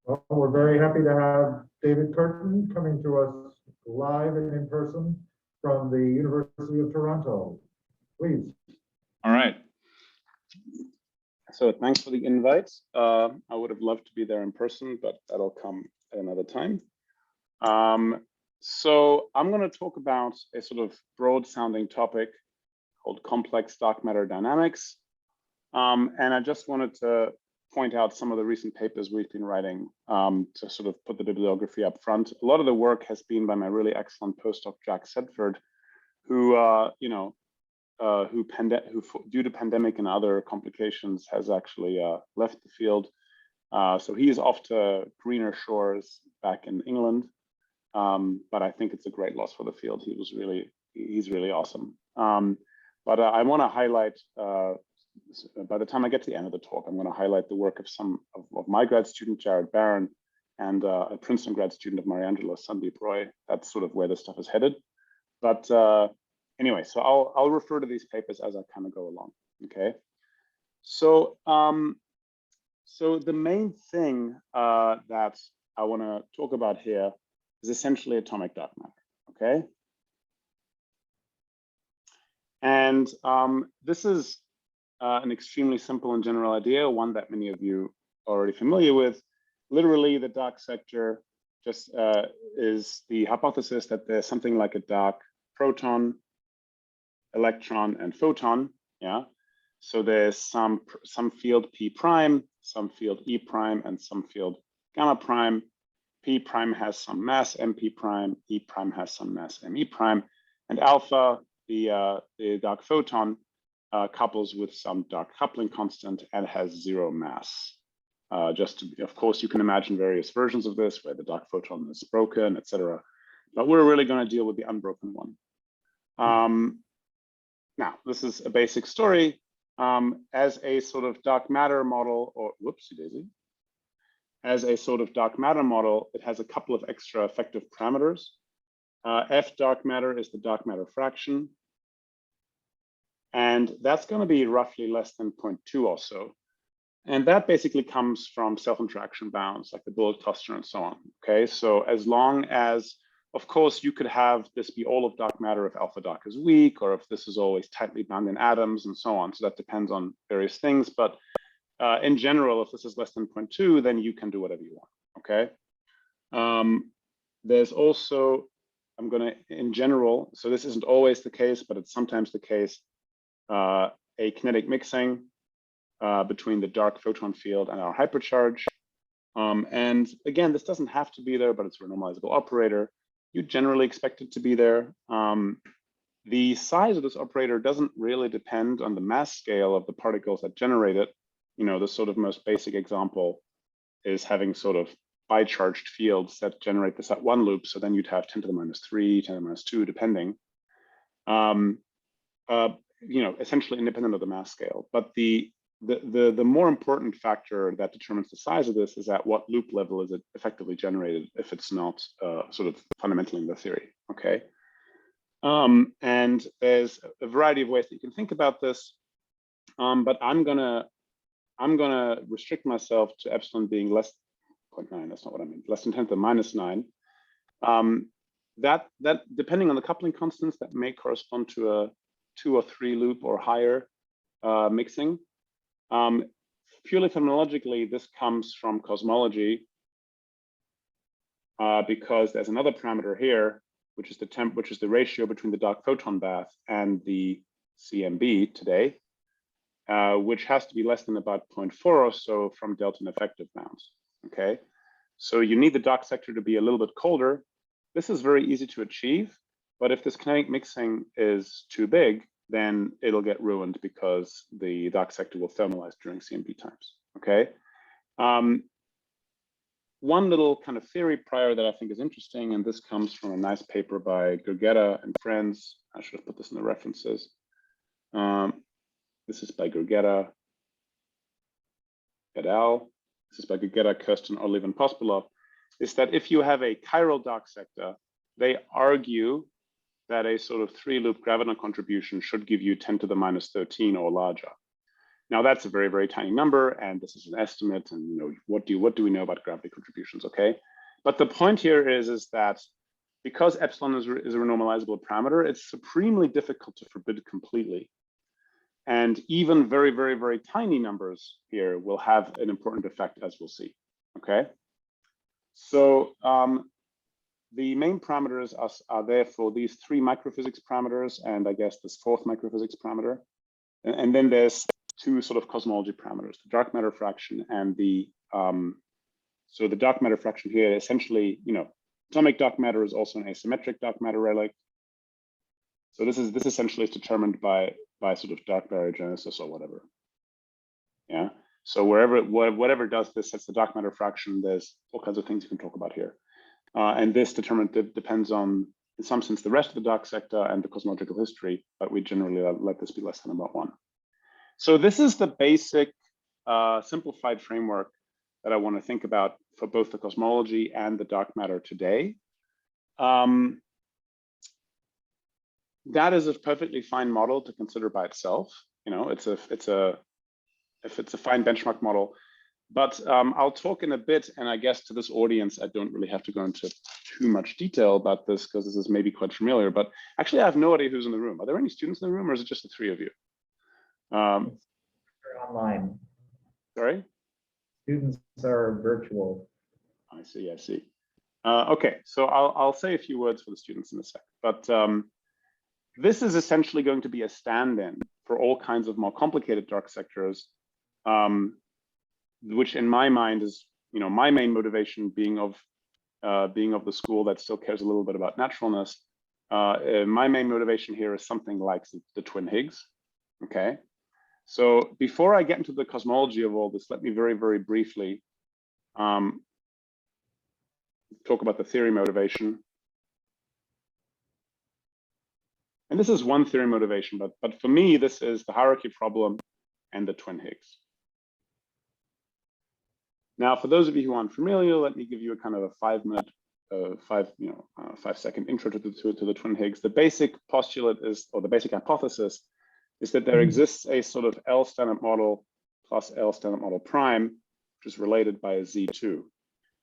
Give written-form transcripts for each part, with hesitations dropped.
Well, we're very happy to have David Curtin coming to us live and in person from the University of Toronto. Please. All right. So thanks for the invite. I would have loved to be there in person, but that'll come at another time. So I'm going to talk about a sort of broad sounding topic called complex dark matter dynamics. And I just wanted to point out some of the recent papers we've been writing to sort of put the bibliography up front. A lot of the work has been by my really excellent postdoc, Jack Sedford, who, who due to pandemic and other complications has actually left the field. So he's off to greener shores back in England. But I think it's a great loss for the field. He's really awesome. But I want to highlight, by the time I get to the end of the talk, I'm going to highlight the work of some of my grad student, Jared Barron, and a Princeton grad student of Mariangela Sandeep Roy. That's sort of where this stuff is headed. But anyway, so I'll refer to these papers as I kind of go along. Okay. So so the main thing that I want to talk about here is essentially atomic dark matter. Okay. And this is an extremely simple and general idea, one that many of you are already familiar with. Literally, the dark sector just is the hypothesis that there's something like a dark proton, electron, and photon. Yeah. So there's some field P prime, some field E prime, and some field gamma prime. P prime has some mass MP prime, E prime has some mass ME prime, and alpha, the dark photon, couples with some dark coupling constant and has zero mass. Of course, you can imagine various versions of this where the dark photon is broken, etc. But we're really going to deal with the unbroken one. Now, this is a basic story. As a sort of dark matter model, or whoopsie daisy, as a sort of dark matter model, it has a couple of extra effective parameters. F dark matter is the dark matter fraction. And that's going to be roughly less than 0.2 or so. And that basically comes from self-interaction bounds, like the bullet cluster and so on. Okay, so as long as, of course, you could have this be all of dark matter if alpha dark is weak, or if this is always tightly bound in atoms and so on. So that depends on various things. But in general, if this is less than 0.2, then you can do whatever you want. Okay. There's also, I'm going to, in general, so this isn't always the case, but it's sometimes the case, a kinetic mixing between the dark photon field and our hypercharge. And again, this doesn't have to be there, but it's a renormalizable operator. You generally expect it to be there. The size of this operator doesn't really depend on the mass scale of the particles that generate it. You know, the sort of most basic example is having sort of bi-charged fields that generate this at one loop. So then you'd have 10 to the minus 3, 10 to the minus 2, depending. You know, essentially independent of the mass scale. But the more important factor that determines the size of this is at what loop level is it effectively generated if it's not sort of fundamentally in the theory. Okay. And there's a variety of ways that you can think about this, but I'm gonna restrict myself to epsilon being less than 0.9. That's not what I mean. Less than 10 to the minus 9. That depending on the coupling constants, that may correspond to a 2 or 3 loop or higher mixing. Purely phenomenologically, this comes from cosmology because there's another parameter here, which is the ratio between the dark photon bath and the CMB today, which has to be less than about 0.4 or so from delta and effective bounds. Okay, so you need the dark sector to be a little bit colder. This is very easy to achieve, but if this kinetic mixing is too big, then it'll get ruined because the dark sector will thermalize during CMB times. Okay. One little kind of theory prior that I think is interesting, and this comes from a nice paper by Gergetta and friends. I should have put this in the references. This is by Gergetta et al. This is by Gergetta, Kirsten, Olive, and Pospelov. Is that if you have a chiral dark sector, they argue that a sort of 3-loop gravitational contribution should give you 10 to the minus 13 or larger. Now that's a very, very tiny number, and this is an estimate, and you know, what do we know about gravity contributions, okay? But the point here is that because epsilon is a renormalizable parameter, it's supremely difficult to forbid completely. And even very, very, very tiny numbers here will have an important effect, as we'll see, okay? So the main parameters are therefore these three microphysics parameters, and I guess this fourth microphysics parameter. And then there's two sort of cosmology parameters, the dark matter fraction and the, so the dark matter fraction here, essentially, you know, atomic dark matter is also an asymmetric dark matter relic. So this essentially is determined by sort of dark baryogenesis or whatever. Yeah. So whatever does this sets the dark matter fraction. There's all kinds of things you can talk about here. And this depends on, in some sense, the rest of the dark sector and the cosmological history, but we generally let this be less than about 1. So this is the basic simplified framework that I want to think about for both the cosmology and the dark matter today. That is a perfectly fine model to consider by itself. You know, it's a fine benchmark model. But I'll talk in a bit, and I guess to this audience, I don't really have to go into too much detail about this because this is maybe quite familiar. But actually, I have no idea who's in the room. Are there any students in the room, or is it just the three of you? They're online. Sorry? Students are virtual. I see, I see. Okay, so I'll say a few words for the students in a sec. But this is essentially going to be a stand-in for all kinds of more complicated dark sectors, which in my mind is, you know, my main motivation being of the school that still cares a little bit about naturalness. My main motivation here is something like the Twin Higgs, okay? So before I get into the cosmology of all this, let me very, very briefly talk about the theory motivation. And this is one theory motivation, but for me, this is the hierarchy problem and the Twin Higgs. Now, for those of you who aren't familiar, let me give you a kind of a 5-minute, 5-second intro to the Twin Higgs. The basic postulate is, or the basic hypothesis, is that there exists a sort of L standard model plus L standard model prime, which is related by a Z2.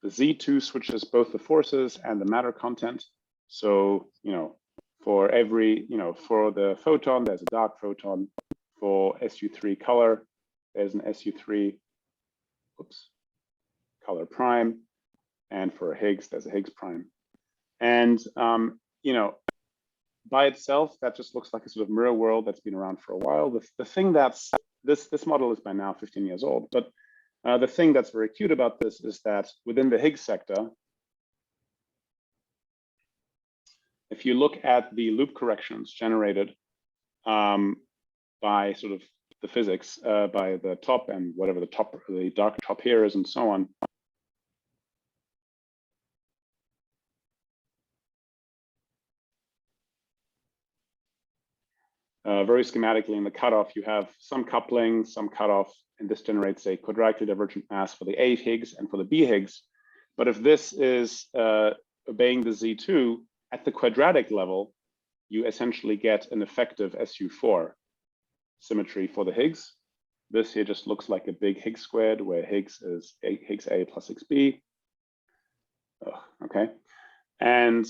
The Z2 switches both the forces and the matter content. So, you know, for every, you know, for the photon, there's a dark photon. For SU3 color, there's an SU3, color prime. And for a Higgs, there's a Higgs prime. And, you know, by itself, that just looks like a sort of mirror world that's been around for a while. The thing that's, this model is by now 15 years old, but the thing that's very cute about this is that within the Higgs sector, if you look at the loop corrections generated by sort of the physics, by the top and whatever the dark top here is and so on, very schematically in the cutoff, you have some coupling, some cutoff, and this generates a quadratically divergent mass for the A Higgs and for the B Higgs. But if this is obeying the Z2 at the quadratic level, you essentially get an effective SU4 symmetry for the Higgs. This here just looks like a big Higgs squared, where Higgs is Higgs A plus Higgs B. Okay, and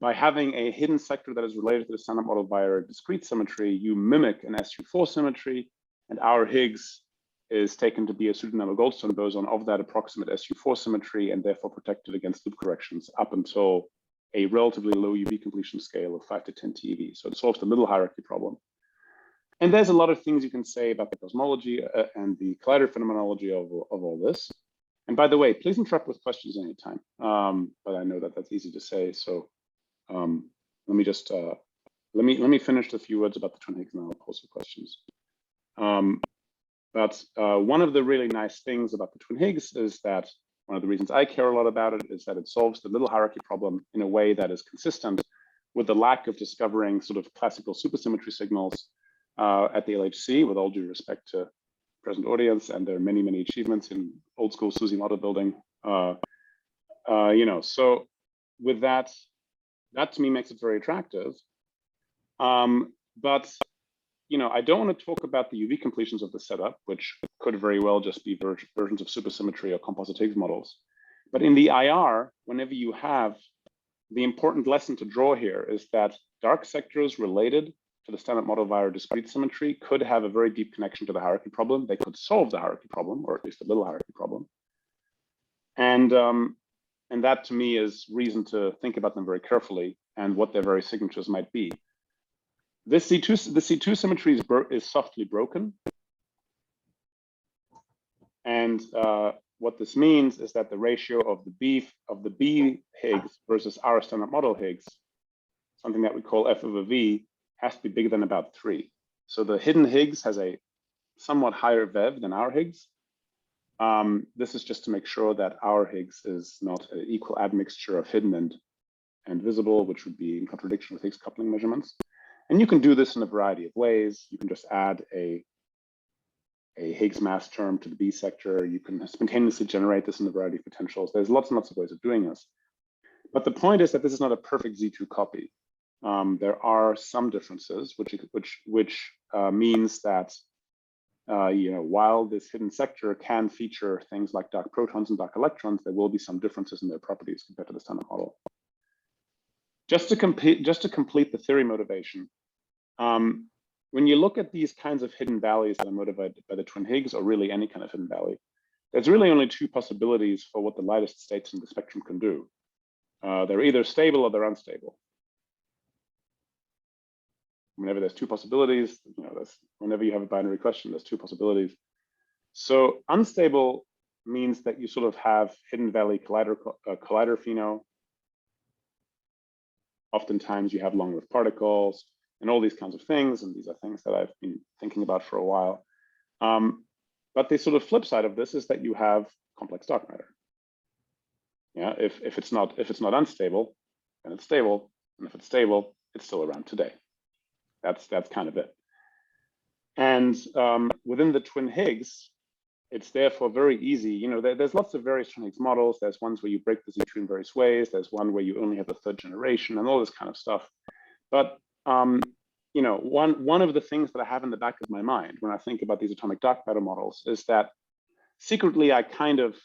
by having a hidden sector that is related to the standard model via a discrete symmetry, you mimic an SU4 symmetry, and our Higgs is taken to be a pseudonymous Goldstone boson of that approximate SU4 symmetry, and therefore protected against loop corrections up until a relatively low UV completion scale of 5 to 10 TeV. So it solves the middle hierarchy problem. And there's a lot of things you can say about the cosmology and the collider phenomenology of all this. And by the way, please interrupt with questions anytime. But I know that that's easy to say. So let me just let me finish a few words about the Twin Higgs, and I'll pose some questions. But one of the really nice things about the Twin Higgs is that one of the reasons I care a lot about it is that it solves the middle hierarchy problem in a way that is consistent with the lack of discovering sort of classical supersymmetry signals at the LHC, with all due respect to present audience, and there are many, many achievements in old school SUSY model building. You know, so with that to me makes it very attractive. But I don't want to talk about the UV completions of the setup, which could very well just be versions of supersymmetry or composite Higgs models. But in the IR, whenever you have, the important lesson to draw here is that dark sectors related to the standard model via discrete symmetry could have a very deep connection to the hierarchy problem. They could solve the hierarchy problem, or at least a little hierarchy problem. And that to me is reason to think about them very carefully and what their very signatures might be. The C2 symmetry is softly broken. And what this means is that the ratio of the B Higgs versus our standard model Higgs, something that we call F over V, has to be bigger than about 3. So the hidden Higgs has a somewhat higher VEV than our Higgs. This is just to make sure that our Higgs is not an equal admixture of hidden and visible, which would be in contradiction with Higgs coupling measurements. And you can do this in a variety of ways. You can just add a Higgs mass term to the B sector. You can spontaneously generate this in a variety of potentials. There's lots and lots of ways of doing this. But the point is that this is not a perfect Z2 copy. There are some differences, which means that while this hidden sector can feature things like dark protons and dark electrons, there will be some differences in their properties compared to the standard model. Just to complete the theory motivation, when you look at these kinds of hidden values that are motivated by the twin Higgs, or really any kind of hidden valley, there's really only 2 possibilities for what the lightest states in the spectrum can do. They're either stable or they're unstable. Whenever there's 2 possibilities, whenever you have a binary question, there's 2 possibilities. So unstable means that you sort of have hidden valley collider pheno. Oftentimes you have long-lived particles and all these kinds of things. And these are things that I've been thinking about for a while. But the sort of flip side of this is that you have complex dark matter. Yeah, if it's not unstable, then it's stable. And if it's stable, it's still around today. That's kind of it. And within the twin Higgs, it's therefore very easy. There's lots of various twin Higgs models. There's ones where you break the Z2 in various ways. There's one where you only have the 3rd generation and all this kind of stuff. But one of the things that I have in the back of my mind when I think about these atomic dark matter models is that secretly I kind of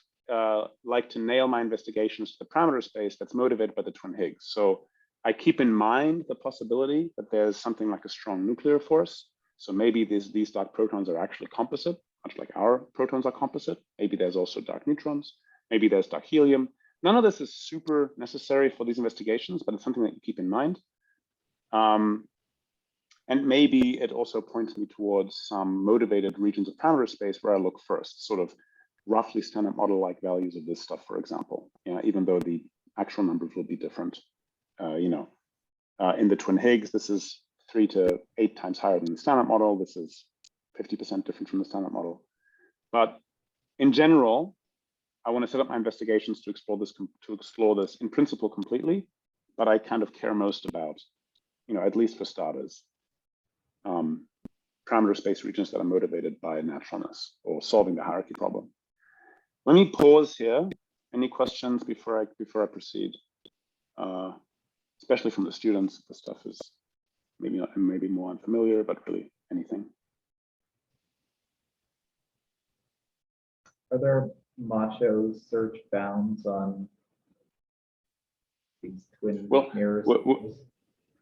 like to nail my investigations to the parameter space that's motivated by the twin Higgs. So I keep in mind the possibility that there's something like a strong nuclear force. So maybe these dark protons are actually composite, much like our protons are composite. Maybe there's also dark neutrons. Maybe there's dark helium. None of this is super necessary for these investigations, but it's something that you keep in mind. And maybe it also points me towards some motivated regions of parameter space where I look first, sort of roughly standard model-like values of this stuff, for example, even though the actual numbers will be different. In the twin Higgs, this is 3 to 8 times higher than the standard model. This is 50% different from the standard model. But in general, I want to set up my investigations to explore this in principle completely. But I kind of care most about, at least for starters, parameter space regions that are motivated by naturalness or solving the hierarchy problem. Let me pause here. Any questions before I proceed? Especially from the students, the stuff is maybe more unfamiliar, but really anything. Are there macho search bounds on these twin mirrors?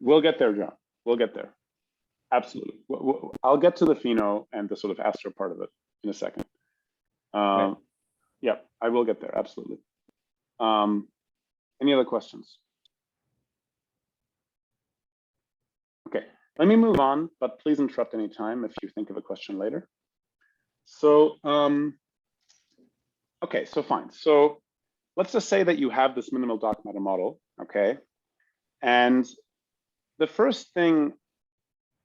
We'll get there, John. We'll get there. Absolutely. I'll get to the pheno and the sort of astro part of it in a second. Right. Yeah, I will get there. Absolutely. Any other questions? Okay, let me move on, but please interrupt any time if you think of a question later. So, okay, so fine. So let's just say that you have this minimal dark matter model, okay? And the first thing,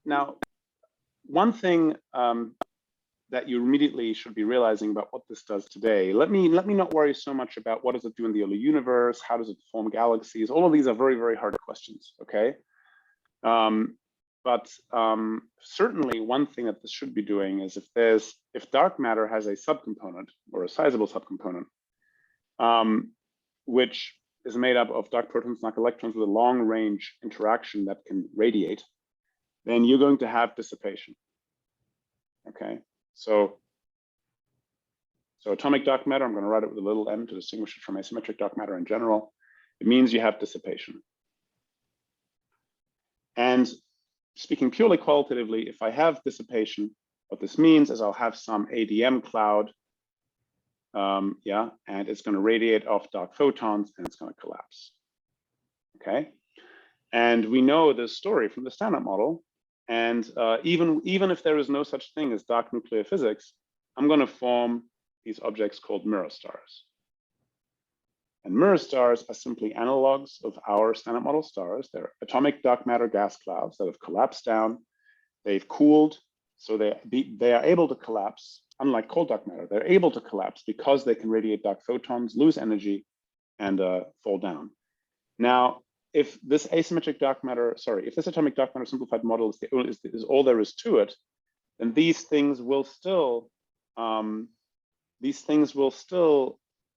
now, one thing that you immediately should be realizing about what this does today, let me not worry so much about what does it do in the early universe, how does it form galaxies? All of these are very, very hard questions, okay? But certainly one thing that this should be doing is if dark matter has a subcomponent or a sizable subcomponent, which is made up of dark protons and dark electrons with a long range interaction that can radiate, then you're going to have dissipation. Okay, so atomic dark matter, I'm going to write it with a little m to distinguish it from asymmetric dark matter in general. It means you have dissipation. And speaking purely qualitatively, if I have dissipation, what this means is I'll have some ADM cloud, and it's going to radiate off dark photons and it's going to collapse. Okay, and we know this story from the standard model. And even if there is no such thing as dark nuclear physics, I'm going to form these objects called Neurostars. And Neurostars are simply analogs of our standard model stars. They're atomic dark matter gas clouds that have collapsed down. They've cooled, so they are able to collapse. Unlike cold dark matter, they're able to collapse because they can radiate dark photons, lose energy, and fall down. Now, if this asymmetric dark matter, if this atomic dark matter simplified model is all there is to it, then these things will still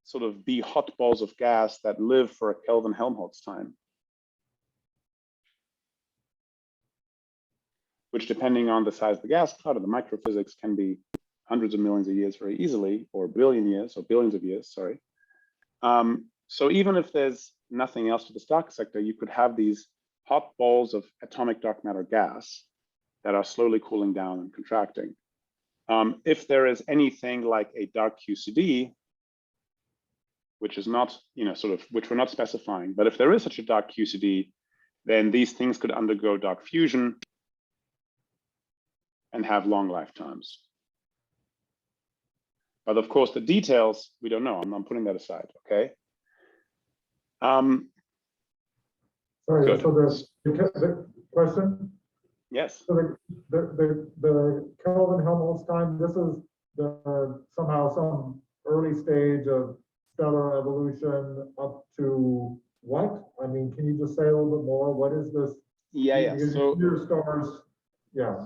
sort of be hot balls of gas that live for a Kelvin-Helmholtz time, which, depending on the size of the gas cloud and the microphysics, can be hundreds of millions of years very easily, or billion years, or billions of years, sorry. So even if there's nothing else to the dark sector, you could have these hot balls of atomic dark matter gas that are slowly cooling down and contracting. If there is anything like a dark QCD, which is not, which we're not specifying, but if there is such a dark QCD, then these things could undergo dark fusion and have long lifetimes. But of course, the details, we don't know. I'm putting that aside, okay? Sorry, good. so the question? Yes. So the Kelvin-Helmholtz time, this is somehow some early stage of stellar evolution up to what? I mean, can you just say a little bit more? What is this? Yeah. So Neurostars, yeah.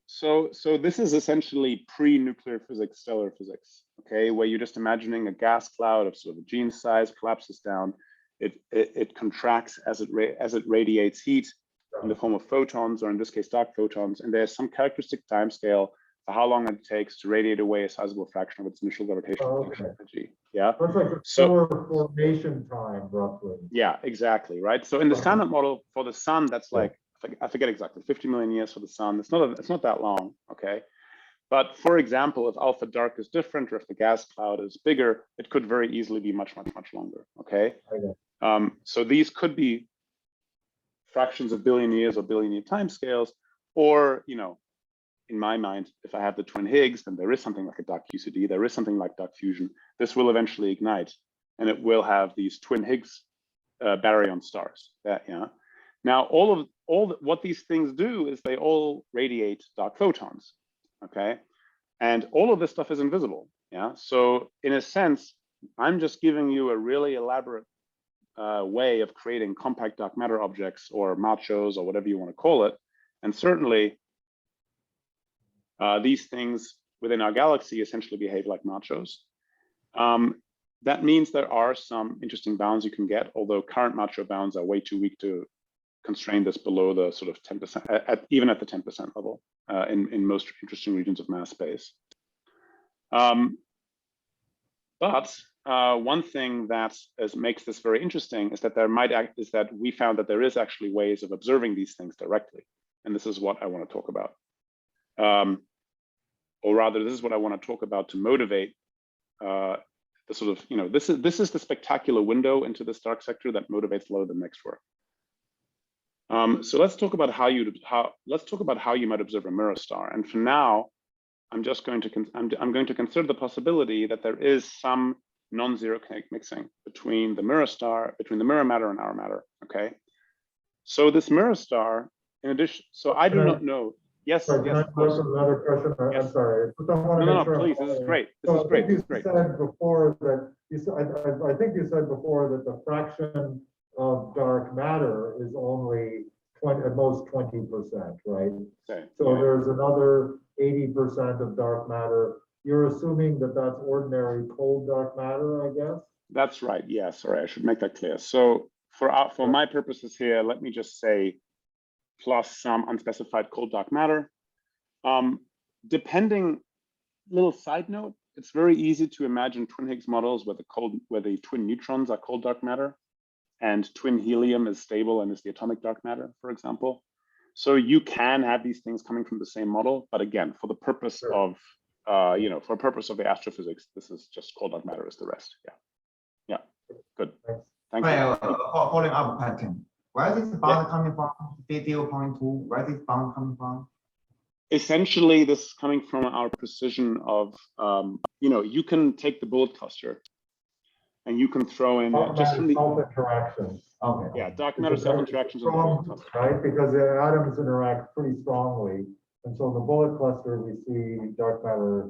So this is essentially pre-nuclear physics, stellar physics, okay, where you're just imagining a gas cloud of sort of a gene size collapses down. It contracts as it radiates heat in the form of photons, or in this case, dark photons. And there's some characteristic time scale for how long it takes to radiate away a sizable fraction of its initial gravitational energy. Yeah. That's like the stellar formation time, roughly. Yeah, exactly. Right. So in the standard model for the sun, that's like, I forget exactly, 50 million years for the sun. It's not that long. Okay. But for example, if alpha dark is different, or if the gas cloud is bigger, it could very easily be much longer. Okay. So these could be fractions of billion years or billion year timescales, or, in my mind, if I have the twin Higgs, then there is something like a dark QCD, there is something like dark fusion. This will eventually ignite, and it will have these twin Higgs baryon stars. Now, what these things do is they all radiate dark photons. Okay, and all of this stuff is invisible. Yeah, so in a sense, I'm just giving you a really elaborate way of creating compact dark matter objects, or machos, or whatever you want to call it. And certainly, these things within our galaxy essentially behave like machos. That means there are some interesting bounds you can get, although current macho bounds are way too weak to constrain this below the sort of 10%, even at the 10% level in most interesting regions of mass space. But one thing that makes this very interesting is that we found that there is actually ways of observing these things directly, and this is what I want to talk about. Or rather, this is what I want to talk about to motivate the sort of, this is the spectacular window into this dark sector that motivates a lot of the next work. So let's talk about how you might observe a Neurostar. And for now, I'm going to consider the possibility that there is some non-zero kinetic mixing between the Neurostar, between the mirror matter and our matter. Okay. So this Neurostar, in addition, so I do not know. Yes. Sorry, yes. can I ask another question? Yes. I'm sorry. No, please. This is great. This is great. You said before that I think you said before that the fraction of dark matter is only at most 20%, right? Okay. So there's another 80% of dark matter. You're assuming that that's ordinary cold dark matter, I guess? That's right. Yeah. Sorry, I should make that clear. So for my purposes here, let me just say plus some unspecified cold dark matter. depending, little side note, it's very easy to imagine twin Higgs models where the twin neutrons are cold dark matter, and twin helium is stable and is the atomic dark matter, for example. So you can have these things coming from the same model, but again, for the purpose of for purpose of the astrophysics, this is just cold dark matter is the rest. Yeah, good. Thank you. Following up question. Where is this bound coming from? 0.2. Where is this bound coming from? Essentially, this is coming from our precision of, you can take the bullet cluster and you can throw in just from the self-interactions. Okay. Yeah, dark matter self-interactions on the bullet cluster. Right, because the atoms interact pretty strongly. And so in the bullet cluster, we see dark matter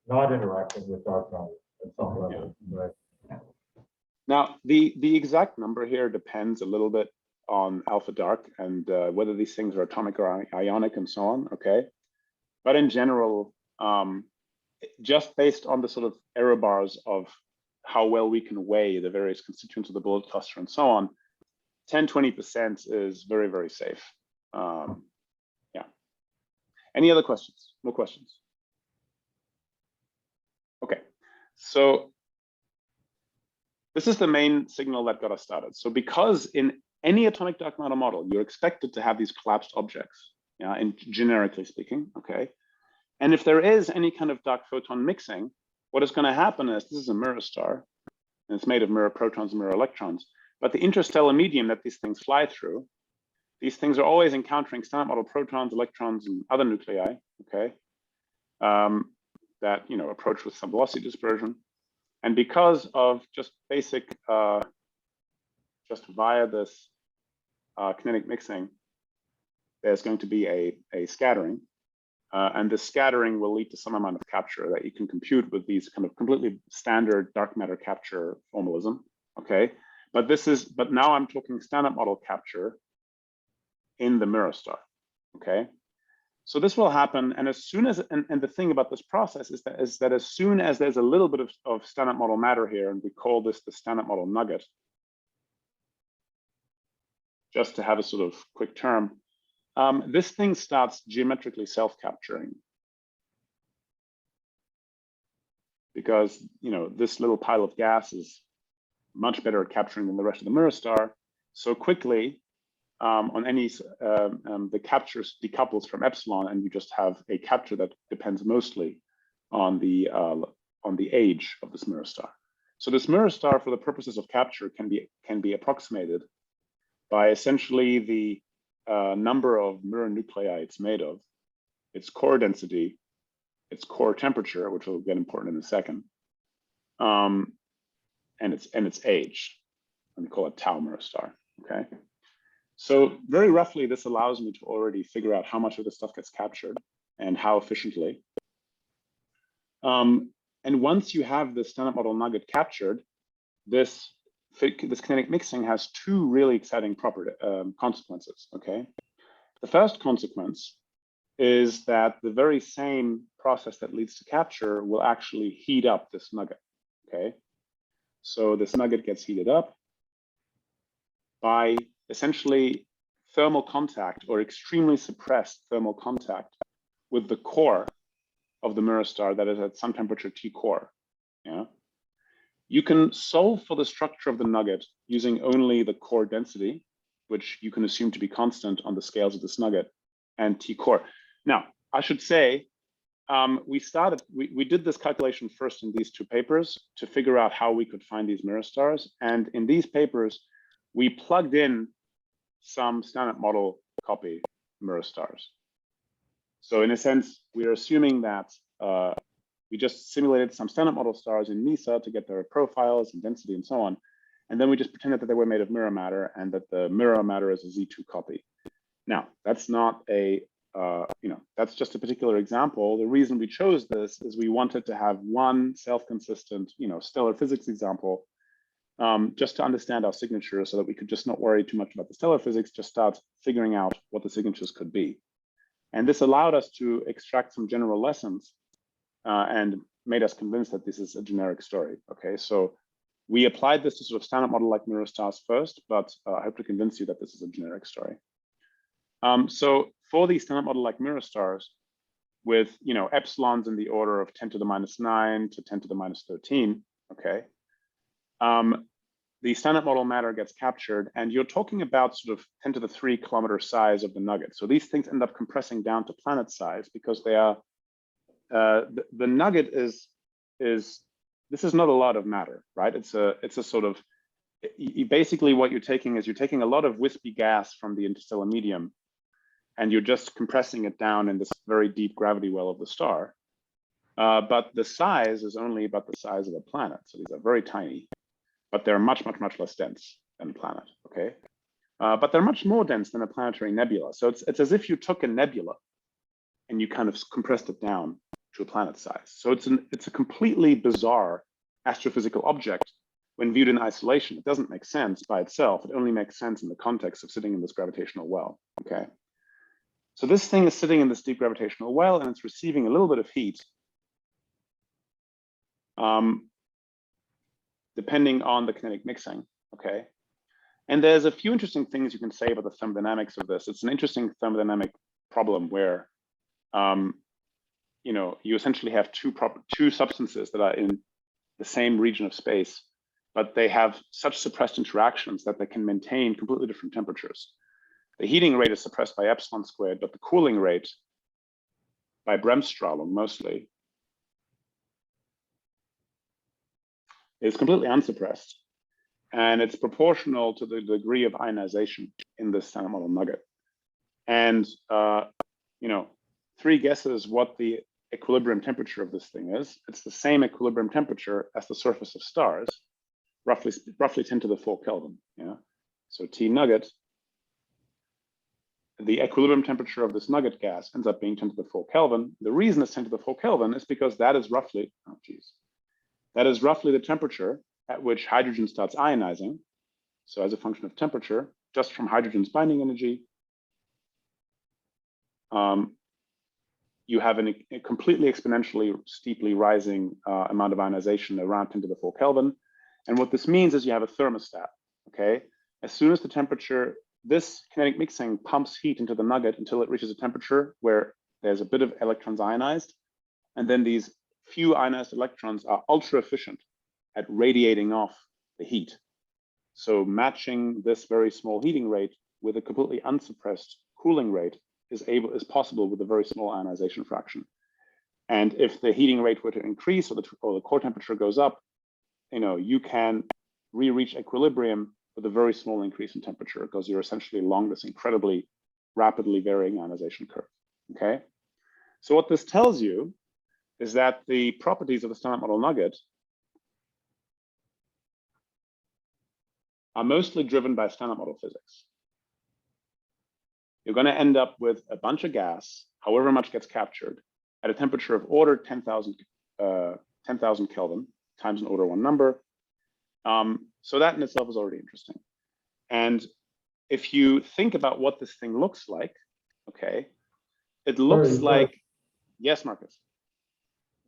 not interacting with dark matter at some level. Right? Now, the exact number here depends a little bit on alpha dark and whether these things are atomic or ionic and so on, okay? But in general, just based on the sort of error bars of how well we can weigh the various constituents of the bullet cluster and so on, 10–20% is very, very safe. Yeah. Any other questions? No questions? Okay, so this is the main signal that got us started. So because in any atomic dark matter model, you're expected to have these collapsed objects, yeah, and generically speaking, okay? And if there is any kind of dark photon mixing, what is going to happen is this is a mirror star, and it's made of mirror protons and mirror electrons. But the interstellar medium that these things fly through, these things are always encountering standard model protons, electrons, and other nuclei, okay? That approach with some velocity dispersion. And because of just basic, just via this kinetic mixing, there's going to be a scattering. And this scattering will lead to some amount of capture that you can compute with these kind of completely standard dark matter capture formalism, okay? But now I'm talking standard model capture in the mirror star, okay? So this will happen, and as soon as, and the thing about this process is that as soon as there's a little bit of standard model matter here, and we call this the standard model nugget, just to have a sort of quick term, this thing starts geometrically self-capturing. Because this little pile of gas is much better at capturing than the rest of the mirror star. So quickly, on any, the capture decouples from epsilon, and you just have a capture that depends mostly on the age of this mirror star. So this mirror star, for the purposes of capture, can be approximated by essentially the number of mirror nuclei it's made of, its core density, its core temperature, which will get important in a second, and its age. And we call it tau mirror star. Okay. So very roughly, this allows me to already figure out how much of this stuff gets captured and how efficiently. And once you have the standard model nugget captured, this kinetic mixing has two really exciting consequences, okay? The first consequence is that the very same process that leads to capture will actually heat up this nugget, okay? So this nugget gets heated up by essentially thermal contact or extremely suppressed thermal contact with the core of the mirror star that is at some temperature T core, yeah? You can solve for the structure of the nugget using only the core density, which you can assume to be constant on the scales of this nugget, and T core. Now, I should say, we did this calculation first in these two papers to figure out how we could find these mirror stars. And in these papers, we plugged in some standard model copy mirror stars. So in a sense, we're assuming that we just simulated some standard model stars in NISA to get their profiles and density and so on. And then we just pretended that they were made of mirror matter and that the mirror matter is a Z2 copy. Now, that's not a, that's just a particular example. The reason we chose this is we wanted to have one self-consistent, stellar physics example, just to understand our signatures so that we could just not worry too much about the stellar physics, just start figuring out what the signatures could be. And this allowed us to extract some general lessons and made us convinced that this is a generic story. Okay, so we applied this to sort of standard model like Neurostars first, but I hope to convince you that this is a generic story. So for the standard model like Neurostars, with, you know, epsilons in the order of 10 to the minus 9 to 10 to the minus 13, okay, the standard model matter gets captured, and you're talking about sort of 10 to the 3 kilometer size of the nugget. So these things end up compressing down to planet size because they are, the nugget is, this is not a lot of matter, right? It's a sort of, basically what you're taking is you're taking a lot of wispy gas from the interstellar medium, and you're just compressing it down in this very deep gravity well of the star. But the size is only about the size of a planet. So these are very tiny, but they're much, much, much less dense than a planet, okay? But they're much more dense than a planetary nebula. So it's as if you took a nebula and you kind of compressed it down to a planet size. So it's a completely bizarre astrophysical object when viewed in isolation. It doesn't make sense by itself. It only makes sense in the context of sitting in this gravitational well, okay? So this thing is sitting in this deep gravitational well, and it's receiving a little bit of heat, depending on the kinetic mixing, okay? And there's a few interesting things you can say about the thermodynamics of this. It's an interesting thermodynamic problem where, you know, you essentially have two substances that are in the same region of space, but they have such suppressed interactions that they can maintain completely different temperatures. The heating rate is suppressed by epsilon squared, but the cooling rate by Bremsstrahlung mostly is completely unsuppressed. And it's proportional to the degree of ionization in this standard model nugget. And, you know, 3 guesses what the equilibrium temperature of this thing is. It's the same equilibrium temperature as the surface of stars, roughly 10 to the 4 Kelvin, yeah? So T nugget, the equilibrium temperature of this nugget gas ends up being 10 to the 4 Kelvin. The reason it's 10 to the 4 Kelvin is because that is roughly, that is roughly the temperature at which hydrogen starts ionizing. So as a function of temperature, just from hydrogen's binding energy, you have a completely exponentially steeply rising amount of ionization around 10 to the 4 Kelvin. And what this means is you have a thermostat, okay? As soon as the temperature, this kinetic mixing pumps heat into the nugget until it reaches a temperature where there's a bit of electrons ionized. And then these few ionized electrons are ultra efficient at radiating off the heat. So matching this very small heating rate with a completely unsuppressed cooling rate is possible with a very small ionization fraction. And if the heating rate were to increase or the core temperature goes up, you know, you can reach equilibrium with a very small increase in temperature because you're essentially along this incredibly rapidly varying ionization curve, okay? So what this tells you is that the properties of the standard model nugget are mostly driven by standard model physics. You're going to end up with a bunch of gas, however much gets captured, at a temperature of order 10,000 Kelvin times an order 1 number. So that in itself is already interesting. And if you think about what this thing looks like, okay, it looks like, yes, Marcus.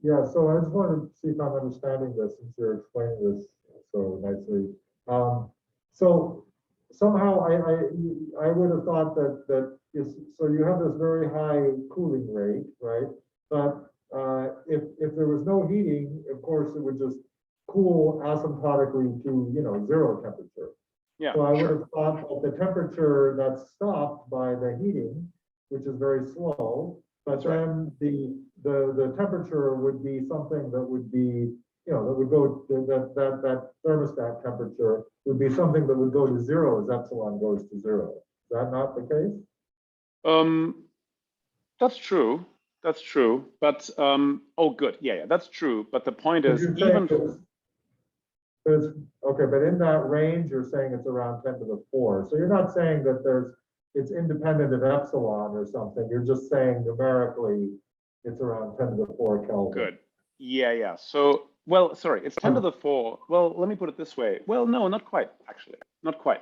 Yeah, so I just wanted to see if I'm understanding this since you're explaining this so nicely. So somehow I would have thought that so you have this very high cooling rate, right? But if there was no heating, of course, it would just cool asymptotically to, you know, 0 temperature. Yeah, so I would have thought that the temperature that's stopped by the heating, which is very slow, but then the temperature would be something that would be, you know, that would go that thermostat temperature would be something that would go to 0 as epsilon goes to 0. Is that not the case? That's true. That's true. But oh, good. Yeah, that's true. But the point is, even okay, but in that range, you're saying it's around 10 to the 4. So you're not saying that it's independent of epsilon or something. You're just saying numerically it's around 10 to the 4 Kelvin. Good. Yeah. So, well, sorry, it's 10 to the 4. Well, let me put it this way. Well, no, not quite, actually. Not quite.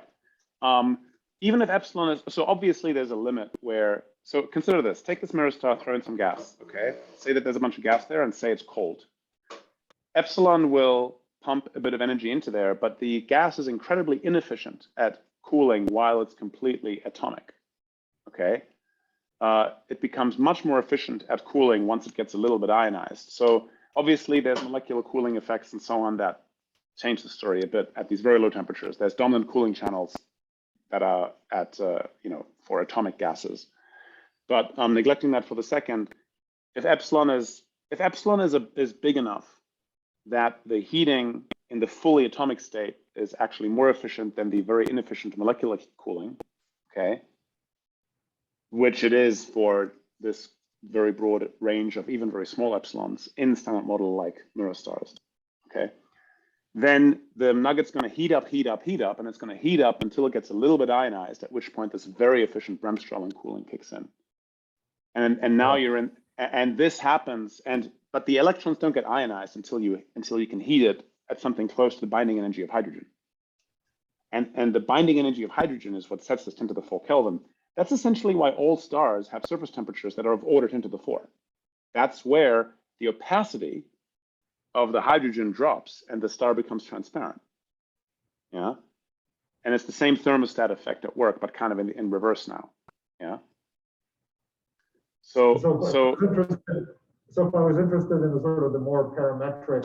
Even if epsilon is, so obviously there's a limit where, so consider this, take this mirror star, throw in some gas, okay? Say that there's a bunch of gas there and say it's cold. Epsilon will pump a bit of energy into there, but the gas is incredibly inefficient at cooling while it's completely atomic, okay? it becomes much more efficient at cooling once it gets a little bit ionized. So obviously there's molecular cooling effects and so on that change the story a bit at these very low temperatures. There's dominant cooling channels that are at, for atomic gases. But neglecting that for the second, if epsilon is big enough that the heating in the fully atomic state is actually more efficient than the very inefficient molecular cooling, okay, which it is for this very broad range of even very small epsilons in standard model like Neurostars, okay, then the nugget's going to heat up, and it's going to heat up until it gets a little bit ionized, at which point this very efficient Bremsstrahlung cooling kicks in. And now you're in, and this happens, but the electrons don't get ionized until you can heat it at something close to the binding energy of hydrogen. And the binding energy of hydrogen is what sets this 10 to the 4 Kelvin. That's essentially why all stars have surface temperatures that are of order 10 to the 4. That's where the opacity of the hydrogen drops and the star becomes transparent. Yeah. And it's the same thermostat effect at work, but kind of in reverse now. Yeah. So if I was interested in the sort of the more parametric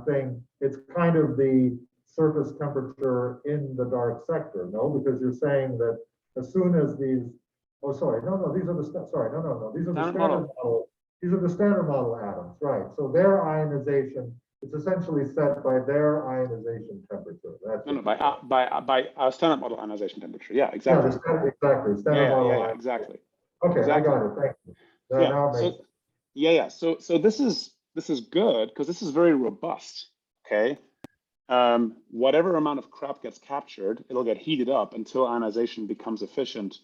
thing, it's kind of the surface temperature in the dark sector, no? Because you're saying that as soon as these, oh, sorry, no, these are the, sorry, no, these are the standard model. These are the standard model atoms, right? So their ionization, it's essentially set by their ionization temperature. That's by our standard model ionization temperature. Yeah, exactly. Yeah, exactly. Standard model. Yeah, exactly. Okay, exactly. I got it. Thank you. So this is good because this is very robust. Okay. Whatever amount of crap gets captured, it'll get heated up until ionization becomes efficient.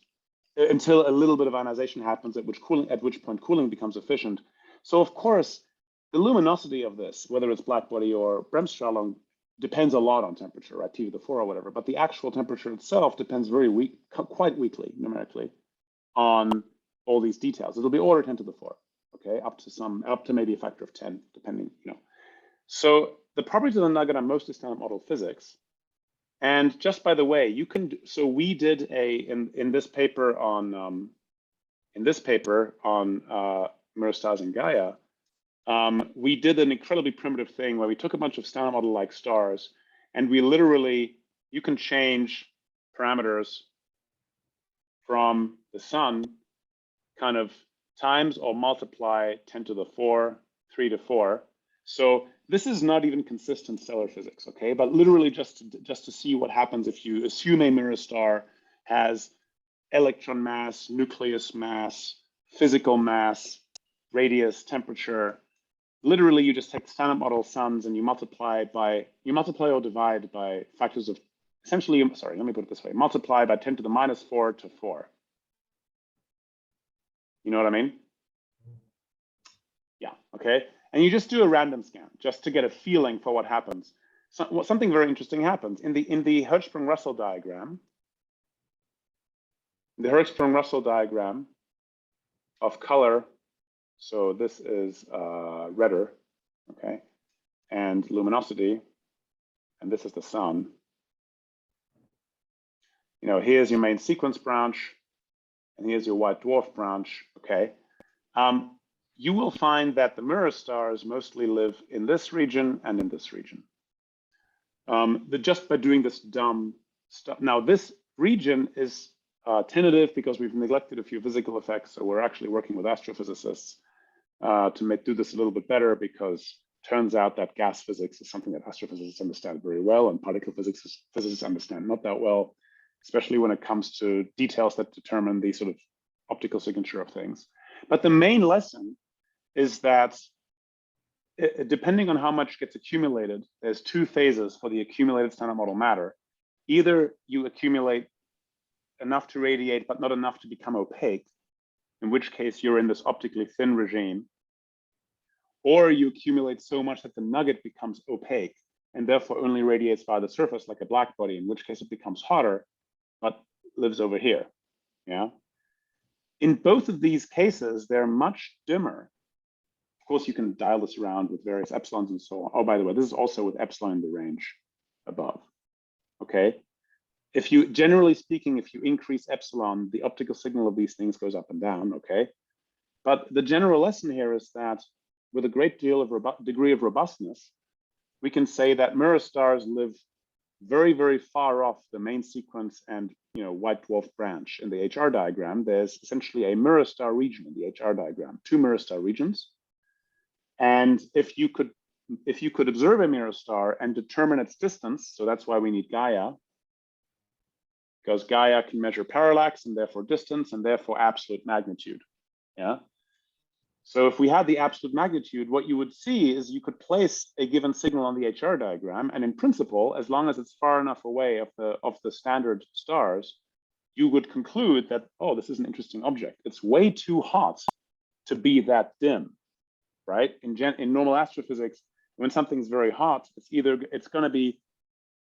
Until a little bit of ionization happens, at which point cooling becomes efficient. So of course, the luminosity of this, whether it's blackbody or Bremsstrahlung, depends a lot on temperature, right? T to the 4 or whatever. But the actual temperature itself depends quite weakly, numerically, on all these details. It'll be order 10 to the 4, okay, up to maybe a factor of 10, depending, So the properties of the nugget are mostly standard model physics. And just by the way, so we did in this paper on Neurostars and Gaia, we did an incredibly primitive thing where we took a bunch of standard model like stars, and we literally, you can change parameters from the sun kind of times or multiply 10 to the 4, 3 to 4. So this is not even consistent stellar physics, okay? But literally just to see what happens if you assume a mirror star has electron mass, nucleus mass, physical mass, radius, temperature. Literally, you just take standard model suns and you multiply or divide by factors of, essentially, sorry, let me put it this way, multiply by 10 to the minus 4 to 4. You know what I mean? Yeah, okay. And you just do a random scan just to get a feeling for what happens. So, something very interesting happens in the Hertzsprung-Russell diagram. The Hertzsprung-Russell diagram of color. So this is redder, okay, and luminosity, and this is the sun. Here's your main sequence branch, and here's your white dwarf branch, okay. You will find that the mirror stars mostly live in this region and in this region. Just by doing this dumb stuff. Now, this region is tentative because we've neglected a few physical effects, so we're actually working with astrophysicists to do this a little bit better, because it turns out that gas physics is something that astrophysicists understand very well, and particle physics physicists understand not that well, especially when it comes to details that determine the sort of optical signature of things. But the main lesson is that depending on how much gets accumulated, there's two phases for the accumulated standard model matter. Either you accumulate enough to radiate, but not enough to become opaque, in which case you're in this optically thin regime, or you accumulate so much that the nugget becomes opaque and therefore only radiates via the surface like a black body, in which case it becomes hotter, but lives over here, yeah? In both of these cases, they're much dimmer. Of course, you can dial this around with various epsilons and so on. Oh, by the way, this is also with epsilon in the range above, okay? if you, generally speaking, if you increase epsilon, the optical signal of these things goes up and down, okay? But the general lesson here is that with a great deal of degree of robustness, we can say that mirror stars live very, very far off the main sequence and white dwarf branch in the HR diagram. There's essentially a mirror star region in the HR diagram, 2 mirror star regions. And if you could observe a mirror star and determine its distance, so that's why we need Gaia, because Gaia can measure parallax and therefore distance and therefore absolute magnitude. Yeah. So if we had the absolute magnitude, what you would see is you could place a given signal on the HR diagram, and in principle, as long as it's far enough away of the standard stars, you would conclude that, oh, this is an interesting object. It's way too hot to be that dim, right? In normal astrophysics, when something's very hot, it's going to be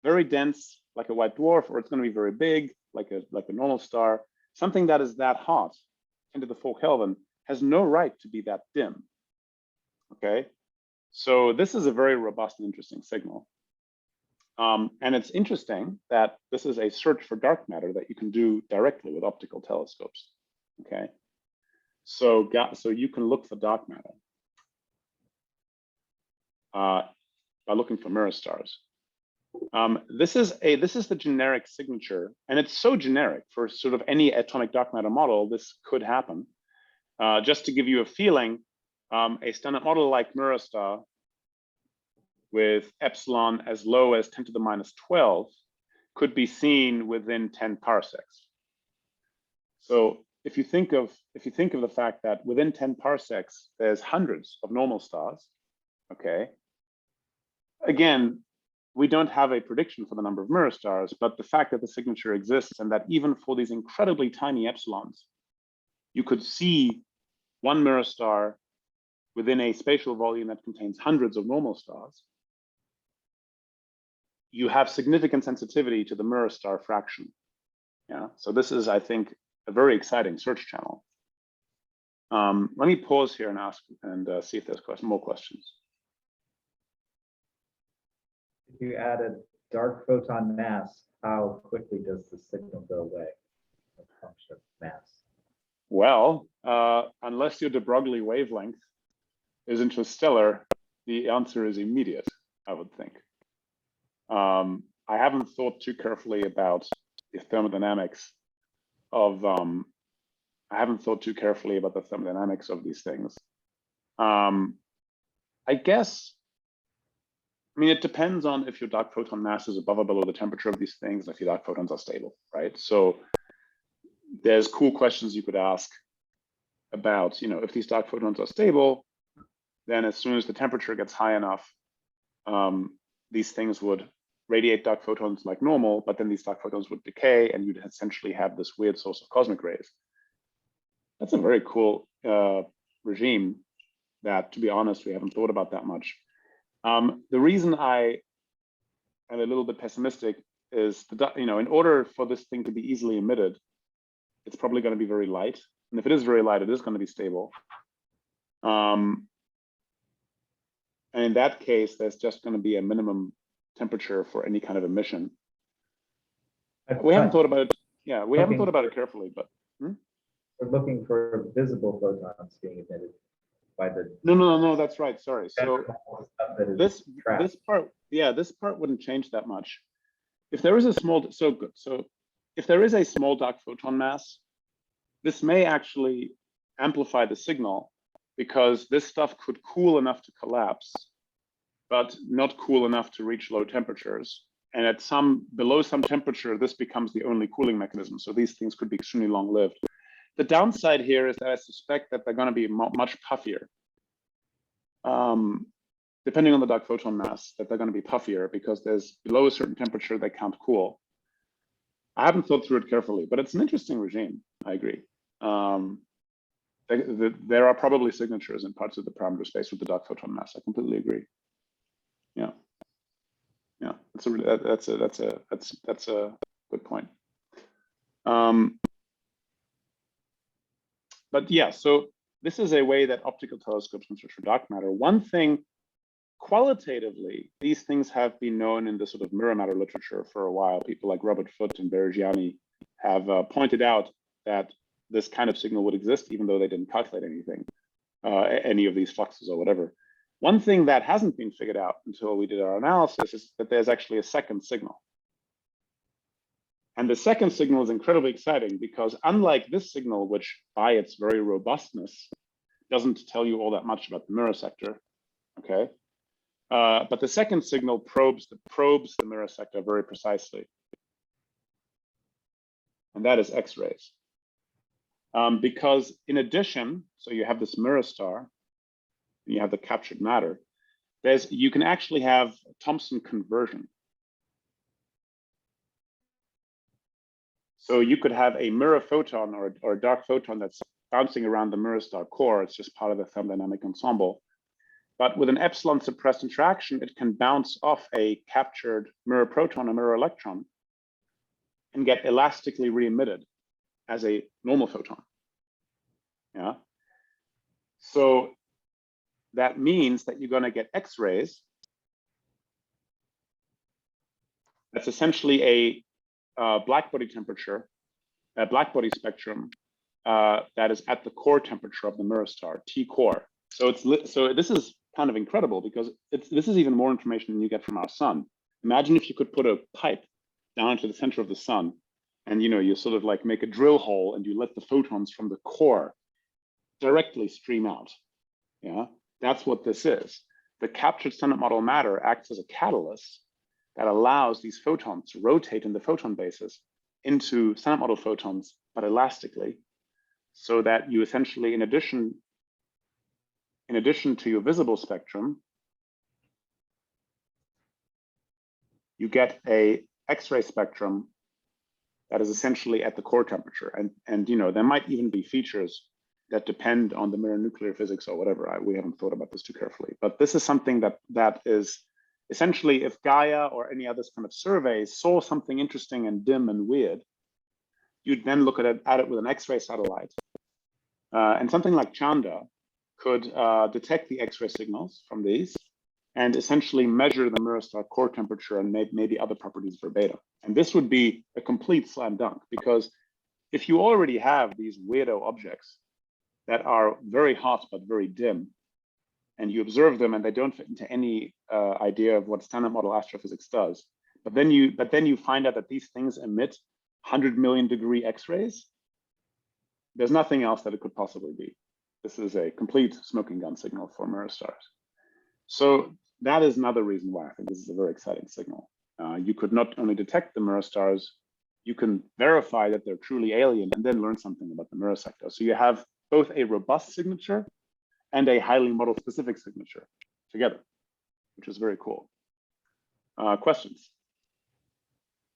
very dense, like a white dwarf, or it's going to be very big, like a normal star. Something that is that hot, 10 to the 4 Kelvin, has no right to be that dim, okay? So this is a very robust and interesting signal. And it's interesting that this is a search for dark matter that you can do directly with optical telescopes, okay? So you can look for dark matter by looking for mirror stars. This is the generic signature, and it's so generic for sort of any atomic dark matter model. This could happen. Just to give you a feeling, a standard model like mirror star with epsilon as low as 10 to the minus 12 could be seen within 10 parsecs. So if you think of the fact that within 10 parsecs there's hundreds of normal stars, okay. Again, we don't have a prediction for the number of mirror stars, but the fact that the signature exists and that even for these incredibly tiny epsilons, you could see one mirror star within a spatial volume that contains hundreds of normal stars, you have significant sensitivity to the mirror star fraction. Yeah, so this is, I think, a very exciting search channel. Let me pause here and ask and see if there's more questions. If you add a dark photon mass, how quickly does the signal go away? A function of mass. Well, unless your de Broglie wavelength is interstellar, the answer is immediate, I would think. I haven't thought too carefully about the thermodynamics of these things. I guess, I mean, it depends on if your dark photon mass is above or below the temperature of these things, if your dark photons are stable, right? So there's cool questions you could ask about, if these dark photons are stable, then as soon as the temperature gets high enough, these things would radiate dark photons like normal, but then these dark photons would decay and you'd essentially have this weird source of cosmic rays. That's a very cool regime that, to be honest, we haven't thought about that much. The reason I am a little bit pessimistic is, in order for this thing to be easily emitted, it's probably going to be very light. And if it is very light, it is going to be stable. And in that case, there's just going to be a minimum temperature for any kind of emission. We haven't thought about it. Yeah, we haven't thought about it carefully, but. We're looking for visible photons being emitted by the. No, that's right. Sorry. So this part wouldn't change that much. If there is a small, so if there is a small dark photon mass, this may actually amplify the signal because this stuff could cool enough to collapse, but not cool enough to reach low temperatures. And at below some temperature, this becomes the only cooling mechanism. So these things could be extremely long-lived. The downside here is that I suspect that they're going to be much puffier. Depending on the dark photon mass, that they're going to be puffier because there's below a certain temperature they can't cool. I haven't thought through it carefully, but it's an interesting regime. I agree. There are probably signatures in parts of the parameter space with the dark photon mass. I completely agree. Yeah, that's a good point. But yeah, so this is a way that optical telescopes can search for dark matter. One thing qualitatively, these things have been known in the sort of mirror matter literature for a while. People like Robert Foote and Bergiani have pointed out that this kind of signal would exist, even though they didn't calculate anything, any of these fluxes or whatever. One thing that hasn't been figured out until we did our analysis is that there's actually a second signal. And the second signal is incredibly exciting because unlike this signal, which by its very robustness doesn't tell you all that much about the mirror sector, okay? But the second signal probes the mirror sector very precisely. And that is X-rays. Because in addition, so you have this mirror star, you have the captured matter, you can actually have Thomson conversion. So you could have a mirror photon or a dark photon that's bouncing around the mirror star core. It's just part of the thermodynamic ensemble. But with an epsilon suppressed interaction, it can bounce off a captured mirror proton or mirror electron and get elastically re-emitted as a normal photon. Yeah. So that means that you're going to get X-rays. That's essentially a black body temperature, a black body spectrum that is at the core temperature of the mirror star, T core. So this is kind of incredible because this is even more information than you get from our sun. Imagine if you could put a pipe down into the center of the sun, and you sort of like make a drill hole and you let the photons from the core directly stream out. Yeah, that's what this is. The captured standard model matter acts as a catalyst that allows these photons to rotate in the photon basis into standard model photons, but elastically, so that you essentially, in addition to your visible spectrum, you get a X-ray spectrum that is essentially at the core temperature. And there might even be features that depend on the mirror nuclear physics or whatever. We haven't thought about this too carefully, but this is something that is essentially, if Gaia or any other kind of surveys saw something interesting and dim and weird, you'd then look at it with an X-ray satellite. And something like Chanda could detect the X-ray signals from these and essentially measure the mirror star core temperature and maybe other properties verbatim. And this would be a complete slam dunk, because if you already have these weirdo objects that are very hot but very dim, and you observe them and they don't fit into any idea of what standard model astrophysics does, but then you find out that these things emit 100 million degree X-rays, there's nothing else that it could possibly be. This is a complete smoking gun signal for mirror stars. So that is another reason why I think this is a very exciting signal. You could not only detect the mirror stars, you can verify that they're truly alien and then learn something about the mirror sector. So you have both a robust signature and a highly model specific signature together, which is very cool. Questions?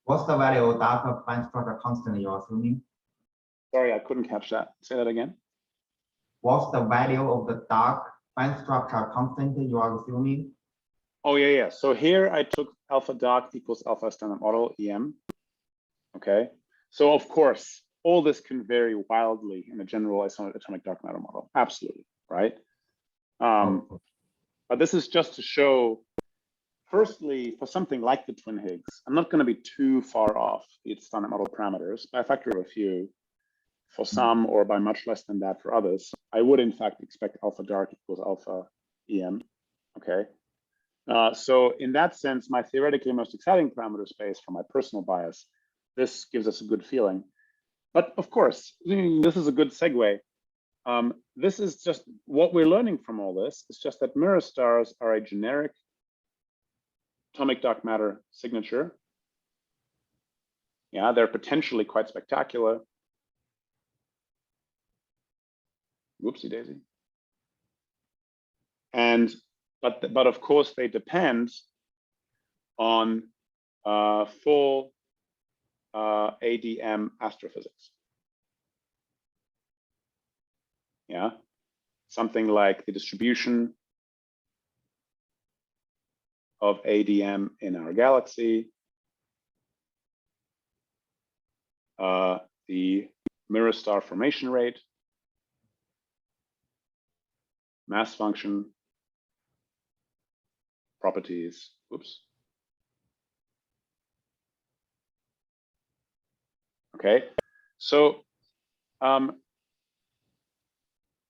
What's the value of dark fine structure constant you're assuming? Sorry, I couldn't catch that. Say that again. What's the value of the dark fine structure constant you are assuming? Oh, yeah. So here I took alpha dark equals alpha standard model, EM. Okay. So of course, all this can vary wildly in a general atomic dark matter model. Absolutely, right? But this is just to show, firstly, for something like the Twin Higgs, I'm not going to be too far off its standard model parameters by a factor of a few for some, or by much less than that for others. I would in fact expect alpha dark equals alpha EM. Okay. So in that sense, my theoretically most exciting parameter space for my personal bias, this gives us a good feeling. But of course, this is a good segue. This is just what we're learning from all this. It's just that mirror stars are a generic atomic dark matter signature. Yeah, they're potentially quite spectacular. Whoopsie daisy. But of course they depend on full ADM astrophysics. Yeah, something like the distribution of ADM in our galaxy, the mirror star formation rate, mass function, properties. Oops. Okay, so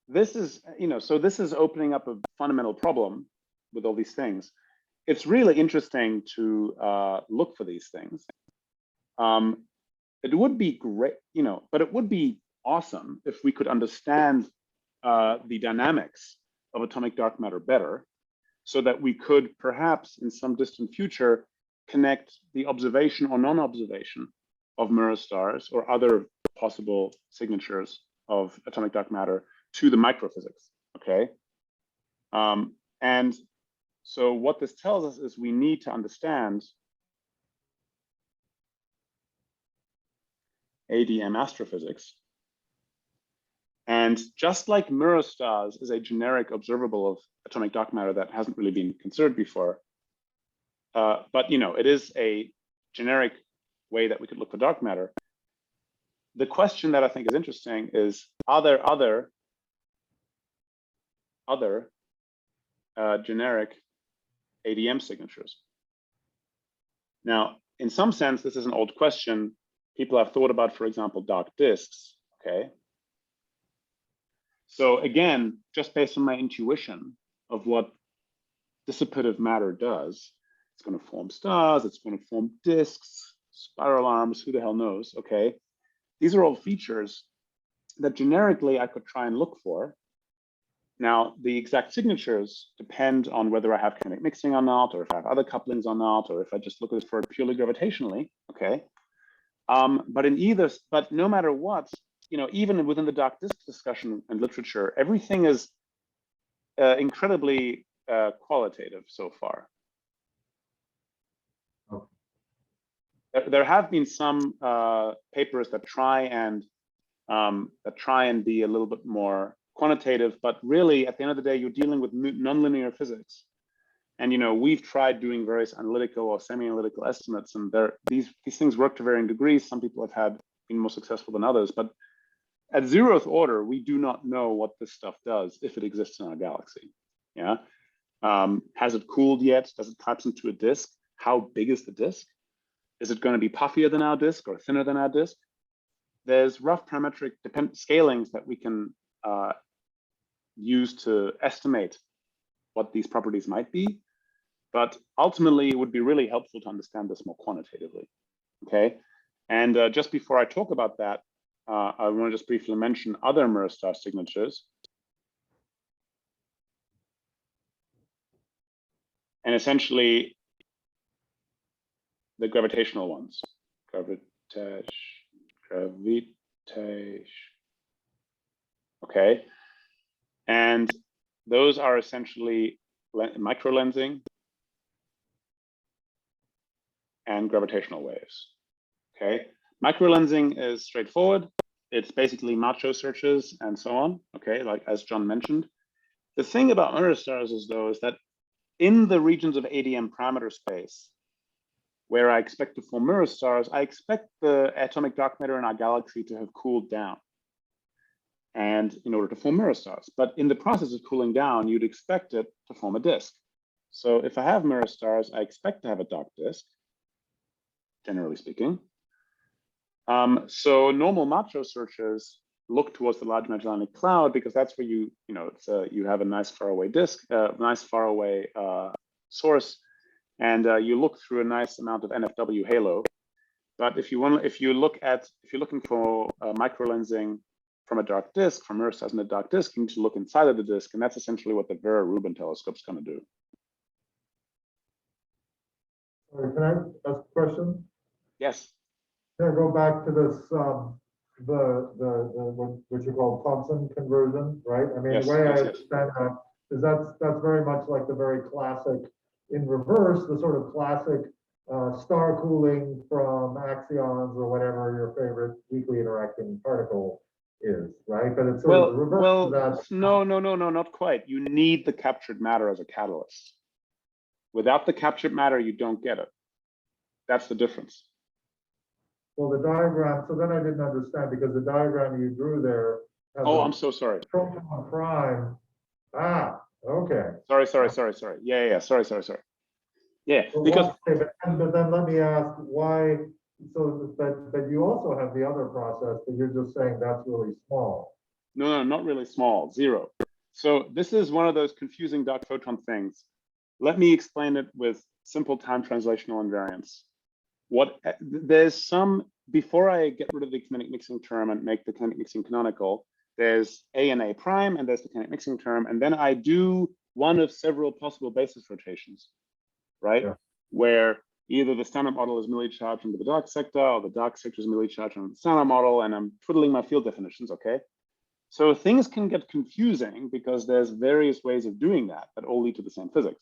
this is, so this is opening up a fundamental problem with all these things. It's really interesting to look for these things. It would be great, but it would be awesome if we could understand the dynamics of atomic dark matter better, so that we could perhaps in some distant future connect the observation or non-observation of Neurostars or other possible signatures of atomic dark matter to the microphysics, okay? And so what this tells us is we need to understand ADM astrophysics. And just like Neurostars is a generic observable of atomic dark matter that hasn't really been considered before, but it is a generic way that we could look for dark matter. The question that I think is interesting is, are there other generic ADM signatures? Now, in some sense, this is an old question. People have thought about, for example, dark disks, okay? So again, just based on my intuition of what dissipative matter does, it's going to form stars, it's going to form disks, spiral arms, who the hell knows, okay? These are all features that generically I could try and look for. Now, the exact signatures depend on whether I have kinetic mixing or not, or if I have other couplings or not, or if I just look at it for it purely gravitationally, okay? But no matter what, even within the dark disk discussion and literature, everything is incredibly qualitative so far. Okay. There have been some papers that try and be a little bit more quantitative, but really, at the end of the day, you're dealing with nonlinear physics. And we've tried doing various analytical or semi-analytical estimates, and these things work to varying degrees. Some people have been more successful than others, but at 0th order, we do not know what this stuff does if it exists in our galaxy. Yeah, has it cooled yet? Does it collapse into a disk? How big is the disk? Is it going to be puffier than our disk or thinner than our disk? There's rough parametric scalings that we can use to estimate what these properties might be. But ultimately, it would be really helpful to understand this more quantitatively, okay? And just before I talk about that, I want to just briefly mention other Neurostar signatures. And essentially, the gravitational ones. Gravitation. Okay. And those are essentially microlensing and gravitational waves. Okay. Microlensing is straightforward. It's basically macho searches and so on. Okay, like as John mentioned. The thing about Neurostars is that in the regions of ADM parameter space, where I expect to form Neurostars, I expect the atomic dark matter in our galaxy to have cooled down, and in order to form Neurostars. But in the process of cooling down, you'd expect it to form a disk. So if I have Neurostars, I expect to have a dark disk, generally speaking. So normal macho searches look towards the Large Magellanic Cloud because that's where you have a nice faraway disk, nice faraway source, and you look through a nice amount of NFW halo. But if you're looking for microlensing from a dark disk, from Neurostars in a dark disk, you need to look inside of the disk, and that's essentially what the Vera Rubin telescope is going to do. Sorry, can I ask a question? Yes. Can I go back to this, what you call Thompson conversion, right? I mean, Yes, the way yes, I yes. understand that is that's very much like the very classic, in reverse, the sort of classic star cooling from axions or whatever your favorite weakly interacting particle is, right? But it's sort of the reverse of that. No, not quite. You need the captured matter as a catalyst. Without the captured matter, you don't get it. That's the difference. Well, the diagram, so then I didn't understand because the diagram you drew there. Oh, I'm so sorry. Proton prime. Ah, okay. Sorry. Yeah, sorry. Yeah, But because but then let me ask why, so, but you also have the other process, but you're just saying that's really small. no, not really small, 0. So this is one of those confusing dark photon things. Let me explain it with simple time translational invariance. There's some, before I get rid of the kinetic mixing term and make the kinetic mixing canonical, there's A and A prime, and there's the kinetic mixing term, and then I do one of several possible basis rotations, right? Yeah. Where either the standard model is merely charged into the dark sector, or the dark sector is merely charged into the standard model, and I'm twiddling my field definitions, okay? So things can get confusing because there's various ways of doing that all lead to the same physics.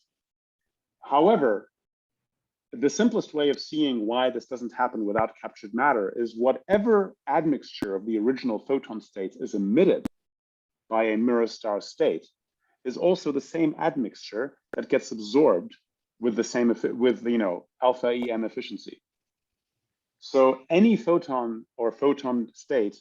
However, the simplest way of seeing why this doesn't happen without captured matter is whatever admixture of the original photon states is emitted by a mirror star state is also the same admixture that gets absorbed with the same, with, you know, alpha EM efficiency. So any photon or photon state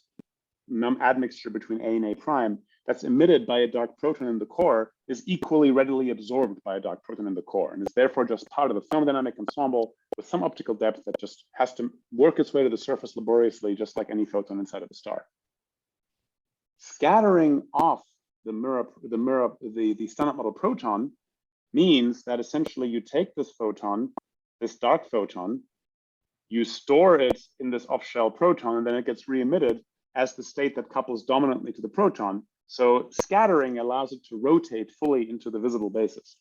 admixture between A and A prime that's emitted by a dark proton in the core is equally readily absorbed by a dark proton in the core, and is therefore just part of the thermodynamic ensemble with some optical depth that just has to work its way to the surface laboriously, just like any photon inside of a star. Scattering off the standard model proton means that essentially you take this photon, this dark photon, you store it in this off-shell proton, and then it gets re-emitted as the state that couples dominantly to the proton. So scattering allows it to rotate fully into the visible basis.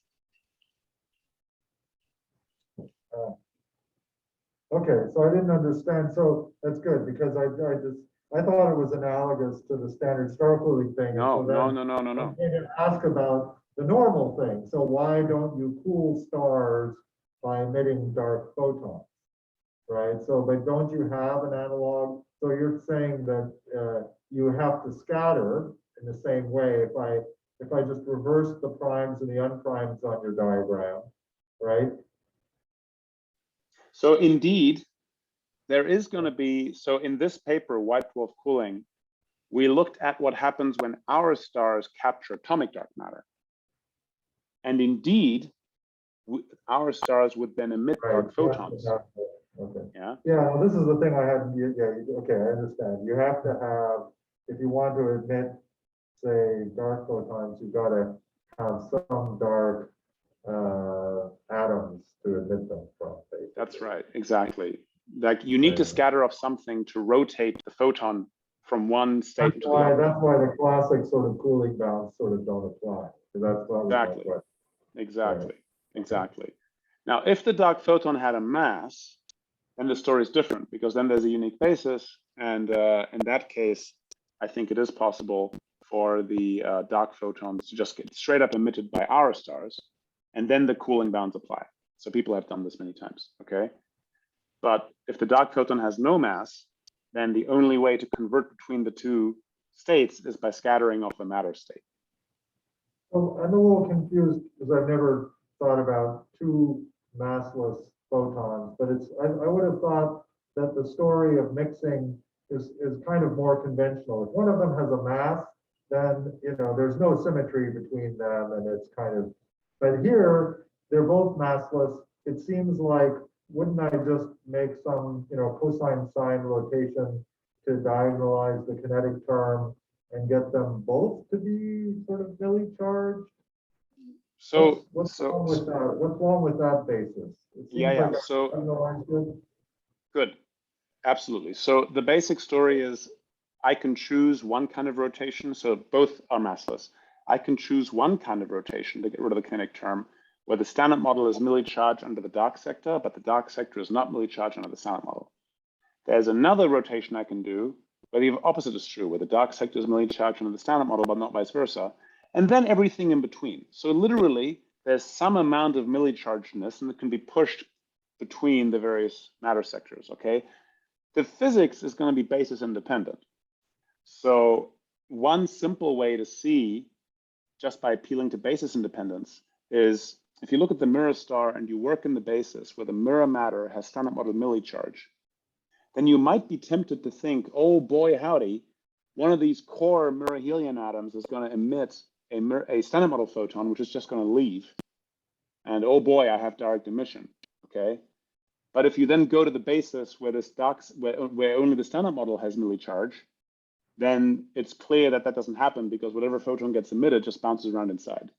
Okay, so I didn't understand. So that's good because I thought it was analogous to the standard star cooling thing. No, so then no. I'm going to ask about the normal thing. So why don't you cool stars by emitting dark photons, right? So, but don't you have an analog? So you're saying that you have to scatter in the same way. If I just reverse the primes and the unprimes on your diagram, right? So indeed, there is going to be, so in this paper, white dwarf cooling, we looked at what happens when our stars capture atomic dark matter. And indeed, our stars would then emit dark photons. Okay. Yeah. Yeah, well, this is the thing I had. Yeah, okay, I understand. You have to have, if you want to emit, say, dark photons, you've got to have some dark atoms to emit them from. Basically. That's right, exactly. Like you need to scatter off something to rotate the photon from one state into the other. That's why the classic sort of cooling bounds sort of don't apply. Exactly. Now, if the dark photon had a mass, then the story is different because then there's a unique basis, and in that case, I think it is possible for the dark photons to just get straight up emitted by our stars, and then the cooling bounds apply. So people have done this many times, okay? But if the dark photon has no mass, then the only way to convert between the two states is by scattering off the matter state. Well, I'm a little confused because I've never thought about two massless photons, but I would have thought that the story of mixing is kind of more conventional. If one of them has a mass, then there's no symmetry between them, and it's kind of. But here they're both massless. It seems like, wouldn't I just make some cosine sine rotation to diagonalize the kinetic term and get them both to be sort of Milly charged? So what's wrong with that? What's wrong with that basis? So good, absolutely. So the basic story is I can choose one kind of rotation. So both are massless. I can choose one kind of rotation to get rid of the kinetic term, where the standard model is Milly charged under the dark sector, but the dark sector is not Milly charged under the standard model. There's another rotation I can do where the opposite is true, where the dark sector is Milly charged under the standard model, but not vice versa. And then everything in between. So literally, there's some amount of Milly chargedness, and it can be pushed between the various matter sectors, okay? The physics is going to be basis independent. So one simple way to see, just by appealing to basis independence, is if you look at the mirror star and you work in the basis where the mirror matter has standard model Milly charge, then you might be tempted to think, oh boy, howdy, one of these core mirror helium atoms is going to emit a standard model photon, which is just going to leave. and oh boy, I have direct emission, okay? But if you then go to the basis where this where only the standard model has Milli charge, then it's clear that that doesn't happen because whatever photon gets emitted just bounces around inside.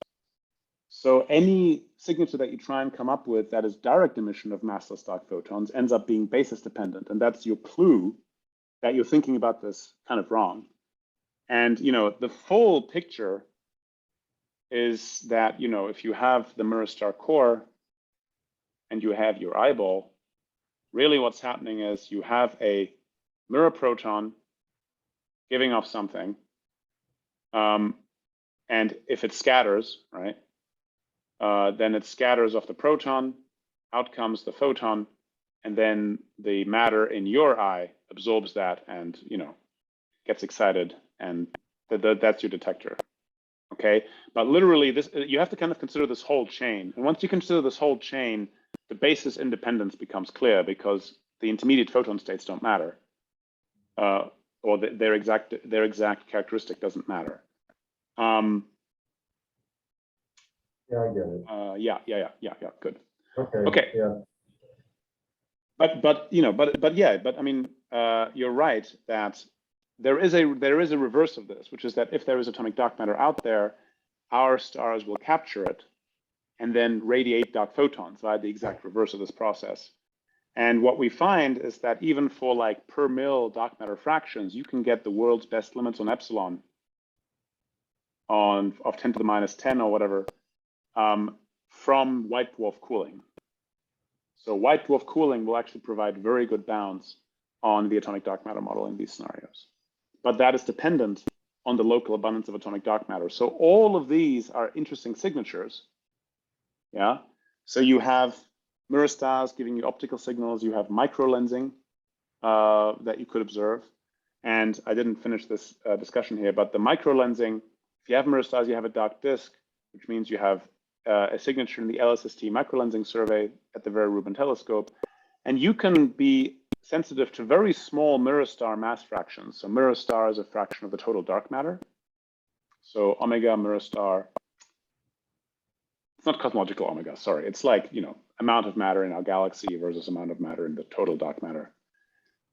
So any signature that you try and come up with that is direct emission of massless dark photons ends up being basis dependent. And that's your clue that you're thinking about this kind of wrong. And the full picture is that if you have the Neurostar core and you have your eyeball, really what's happening is you have a mirror proton giving off something. And if it scatters, right, then it scatters off the proton, out comes the photon, and then the matter in your eye absorbs that and gets excited, and that's your detector. Okay, but literally this, you have to kind of consider this whole chain. And once you consider this whole chain, the basis independence becomes clear because the intermediate photon states don't matter, or their exact characteristic doesn't matter. Yeah, I get it. Yeah. Good. Okay. Yeah. But I mean, you're right that there is a reverse of this, which is that if there is atomic dark matter out there, our stars will capture it and then radiate dark photons via the exact reverse of this process. And what we find is that even for like per mil dark matter fractions, you can get the world's best limits on epsilon of 10 to the minus 10 or whatever from white dwarf cooling. So white dwarf cooling will actually provide very good bounds on the atomic dark matter model in these scenarios. But that is dependent on the local abundance of atomic dark matter. So all of these are interesting signatures. Yeah. So you have Neurostars giving you optical signals. You have microlensing that you could observe. And I didn't finish this discussion here, but the microlensing, if you have Neurostars, you have a dark disk, which means you have a signature in the LSST microlensing survey at the Vera Rubin telescope. And you can be sensitive to very small Neurostar mass fractions. So Neurostar is a fraction of the total dark matter. So omega Neurostar, it's not cosmological omega, sorry. It's like, amount of matter in our galaxy versus amount of matter in the total dark matter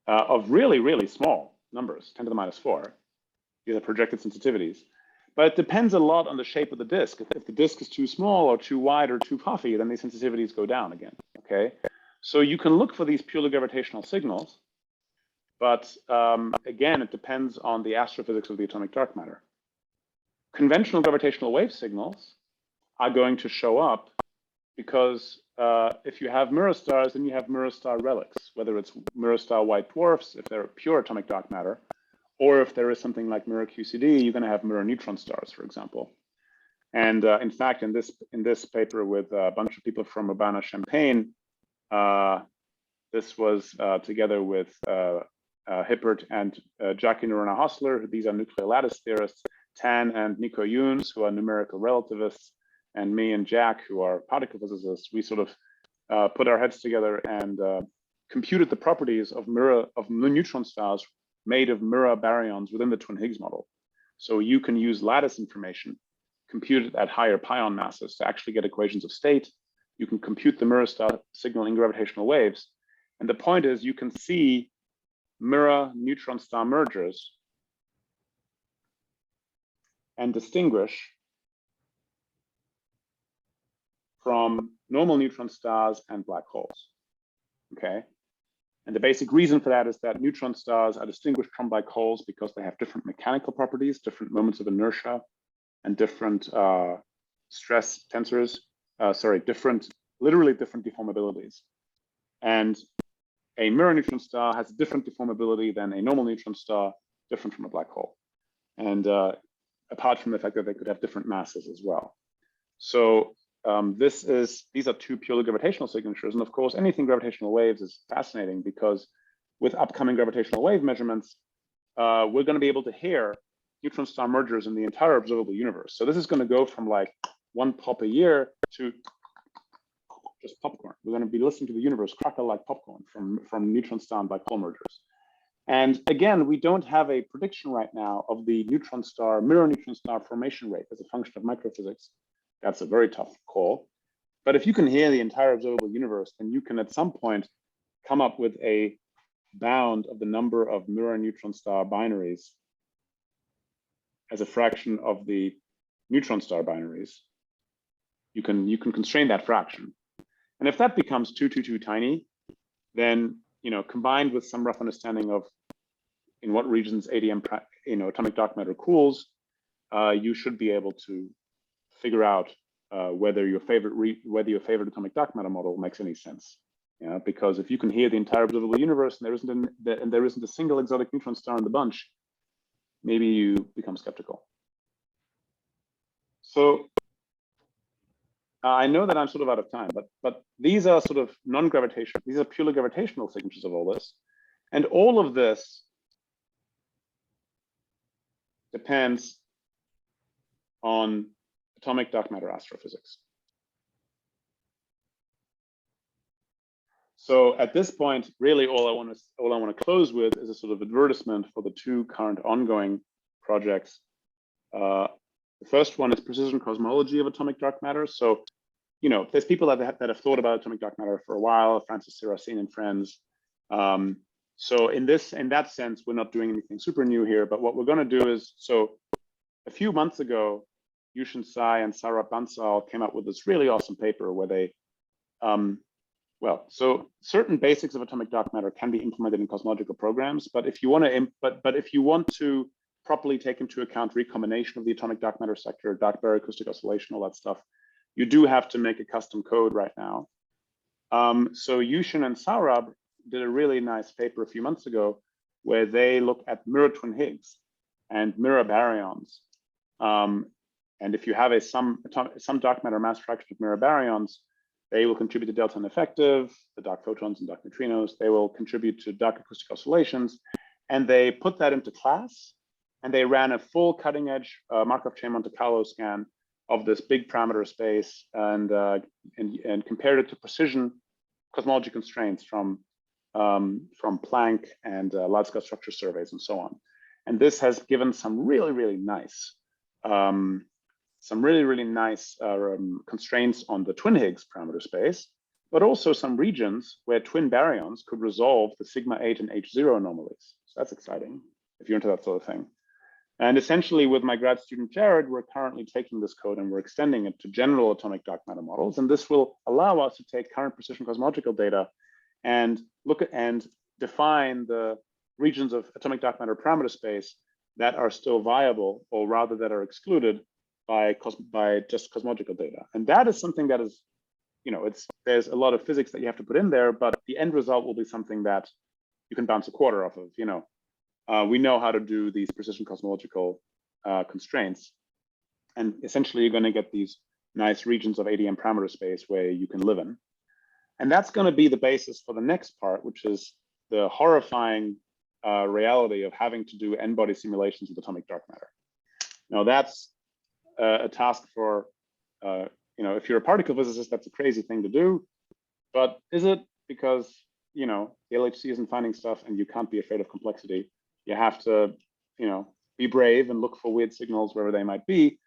of really, really small numbers, 10 to the minus 4. These are projected sensitivities. But it depends a lot on the shape of the disk. If the disk is too small or too wide or too puffy, then these sensitivities go down again, okay? So you can look for these purely gravitational signals, but again, it depends on the astrophysics of the atomic dark matter. Conventional gravitational wave signals are going to show up because if you have Neurostars, then you have Neurostar relics, whether it's Neurostar white dwarfs, if they're pure atomic dark matter, or if there is something like mirror QCD, you're going to have mirror neutron stars, for example. And in fact, in this paper with a bunch of people from Urbana-Champaign, this was together with Hippert and Jackie Norena Hostler. These are nuclear lattice theorists, Tan and Nico Yunes, who are numerical relativists, and me and Jack, who are particle physicists. We sort of put our heads together and computed the properties of neutron stars made of mirror baryons within the Twin Higgs model. So you can use lattice information computed at higher pion masses to actually get equations of state. You can compute the mirror star signal in gravitational waves. And the point is you can see mirror neutron star mergers and distinguish from normal neutron stars and black holes, okay? And the basic reason for that is that neutron stars are distinguished from black holes because they have different mechanical properties, different moments of inertia, and different stress tensors, literally different deformabilities. And a mirror neutron star has a different deformability than a normal neutron star, different from a black hole. And apart from the fact that they could have different masses as well. So these are two purely gravitational signatures. And of course, anything gravitational waves is fascinating because with upcoming gravitational wave measurements, we're going to be able to hear neutron star mergers in the entire observable universe. So this is going to go from like 1 pop a year to just popcorn. We're going to be listening to the universe crackle like popcorn from neutron star and black hole mergers. And again, we don't have a prediction right now of the mirror neutron star formation rate as a function of microphysics. That's a very tough call. But if you can hear the entire observable universe, then you can at some point come up with a bound of the number of mirror neutron star binaries as a fraction of the neutron star binaries. You can constrain that fraction. And if that becomes too tiny, then, combined with some rough understanding of in what regions ADM, atomic dark matter cools, you should be able to figure out whether your favorite atomic dark matter model makes any sense. Because if you can hear the entire observable universe and there isn't a single exotic neutron star in the bunch, maybe you become skeptical. So I know that I'm sort of out of time, but these are sort of non-gravitational. These are purely gravitational signatures of all this, and all of this depends on atomic dark matter astrophysics. So at this point, really, all I want to close with is a sort of advertisement for the two current ongoing projects. The first one is precision cosmology of atomic dark matter. So, there's people that have thought about atomic dark matter for a while, Francis Seracin and friends. So in that sense, we're not doing anything super new here, but what we're going to do is, so a few months ago, Yushin Tsai and Sarah Bansal came up with this really awesome paper where they, so certain basics of atomic dark matter can be implemented in cosmological programs, but if you want to properly take into account recombination of the atomic dark matter sector, dark barrier acoustic oscillation, all that stuff, you do have to make a custom code right now. So Yushin and Saurabh did a really nice paper a few months ago where they look at mirror twin Higgs and mirror baryons. And if you have some dark matter mass fraction of mirror baryons, they will contribute to delta and effective, the dark photons and dark neutrinos. They will contribute to dark acoustic oscillations. And they put that into class, and they ran a full cutting edge Markov chain Monte Carlo scan of this big parameter space and compared it to precision cosmology constraints from Planck and large scale structure surveys and so on. And this has given some really nice constraints on the twin Higgs parameter space, but also some regions where twin baryons could resolve the sigma 8 and H0 anomalies. So that's exciting if you're into that sort of thing. And essentially with my grad student, Jared, we're currently taking this code and we're extending it to general atomic dark matter models. And this will allow us to take current precision cosmological data and look at and define the regions of atomic dark matter parameter space that are still viable, or rather that are excluded by just cosmological data. And that is something that is, there's a lot of physics that you have to put in there, but the end result will be something that you can bounce a quarter off of. We know how to do these precision cosmological constraints. And essentially, you're going to get these nice regions of ADM parameter space where you can live in. And that's going to be the basis for the next part, which is the horrifying reality of having to do n-body simulations with atomic dark matter. Now, that's a task for, if you're a particle physicist, that's a crazy thing to do. But is it? Because, the LHC isn't finding stuff and you can't be afraid of complexity. You have to, be brave and look for weird signals wherever they might be.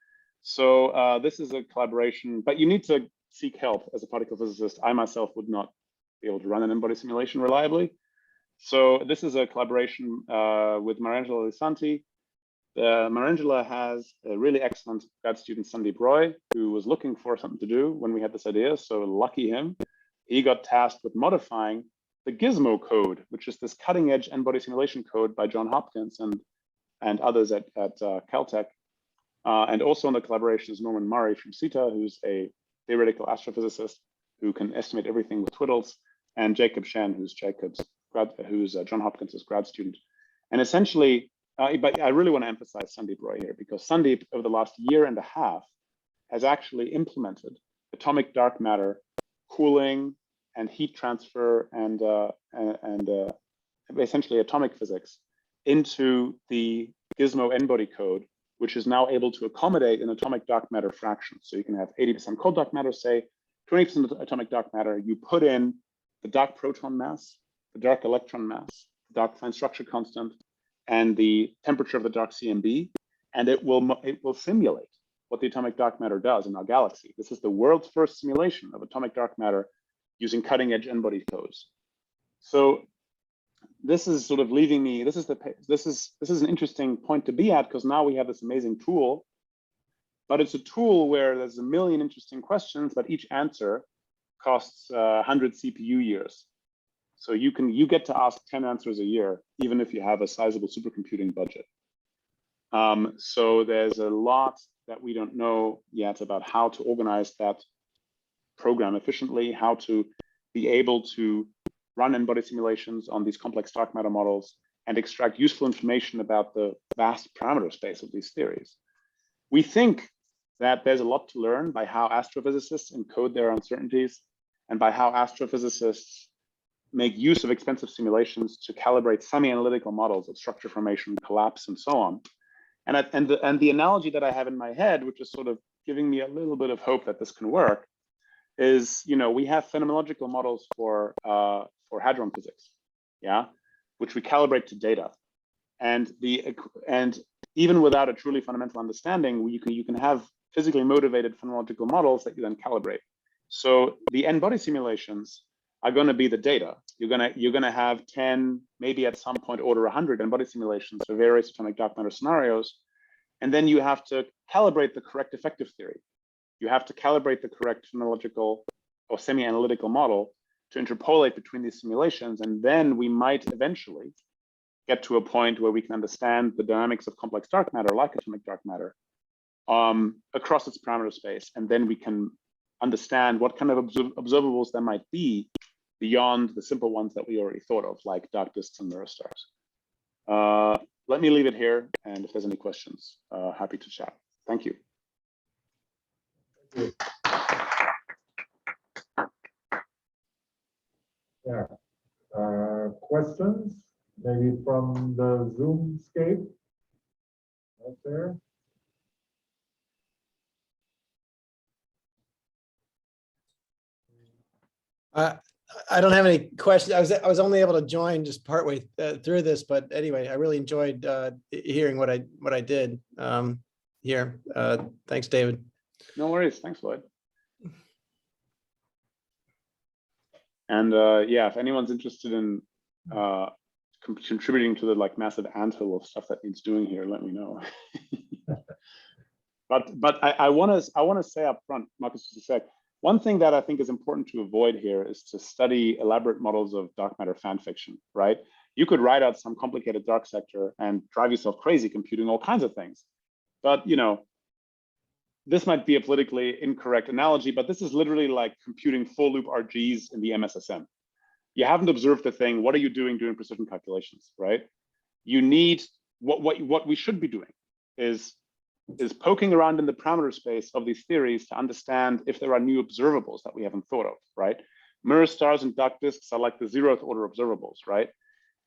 So this is a collaboration, but you need to seek help as a particle physicist. I myself would not be able to run an n-body simulation reliably. So this is a collaboration with Mariangela Lisanti. Mariangela has a really excellent grad student, Sandeep Roy, who was looking for something to do when we had this idea. So lucky him. He got tasked with modifying the Gizmo code, which is this cutting edge n-body simulation code by John Hopkins and others at Caltech. And also in the collaboration is Norman Murray from CETA, who's a theoretical astrophysicist who can estimate everything with twiddles, and Jacob Shen, who's John Hopkins' grad student. And essentially, but I really want to emphasize Sandeep Roy here, because Sandeep, over the last year and a half, has actually implemented atomic dark matter cooling and heat transfer and essentially atomic physics into the Gizmo n-body code, which is now able to accommodate an atomic dark matter fraction. So you can have 80% cold dark matter, say 20% atomic dark matter. You put in the dark proton mass, the dark electron mass, the dark fine structure constant, and the temperature of the dark CMB, and it will simulate what the atomic dark matter does in our galaxy. This is the world's first simulation of atomic dark matter using cutting-edge n-body codes. So this is sort of leaving me. This is an interesting point to be at, because now we have this amazing tool, but it's a tool where there's a million interesting questions, but each answer costs 100 CPU years. So you get to ask 10 answers a year, even if you have a sizable supercomputing budget. So there's a lot that we don't know yet about how to organize that program efficiently, how to be able to run n-body simulations on these complex dark matter models and extract useful information about the vast parameter space of these theories. We think that there's a lot to learn by how astrophysicists encode their uncertainties and by how astrophysicists make use of expensive simulations to calibrate semi-analytical models of structure formation, collapse, and so on. And the analogy that I have in my head, which is sort of giving me a little bit of hope that this can work, is, we have phenomenological models for hadron physics, yeah, which we calibrate to data, and even without a truly fundamental understanding, you can have physically motivated phenomenological models that you then calibrate. So the n-body simulations are going to be the data. You're going to have 10, maybe at some point order 100 n-body simulations for various atomic dark matter scenarios, and then you have to calibrate the correct effective theory. You have to calibrate the correct phenomenological or semi-analytical model to interpolate between these simulations, and then we might eventually get to a point where we can understand the dynamics of complex dark matter, like atomic dark matter, across its parameter space, and then we can understand what kind of observables there might be beyond the simple ones that we already thought of, like dark disks and Neurostars. Let me leave it here, and if there's any questions, happy to chat. Thank you. Yeah. Questions, maybe from the Zoomscape out there? I don't have any questions. I was only able to join just partway through this, but anyway, I really enjoyed hearing what I did here. Thanks, David. No worries. Thanks, Lloyd. And yeah, if anyone's interested in contributing to the massive anthill of stuff that needs doing here, let me know. but I want to say up front, Marcus, just a sec. One thing that I think is important to avoid here is to study elaborate models of dark matter fan fiction, right? You could write out some complicated dark sector and drive yourself crazy computing all kinds of things. But, this might be a politically incorrect analogy, but this is literally like computing full loop RGs in the MSSM. You haven't observed the thing. What are you doing precision calculations, right? You need, what we should be doing is poking around in the parameter space of these theories to understand if there are new observables that we haven't thought of, right? Mirror stars and dark disks are like the 0th order observables, right?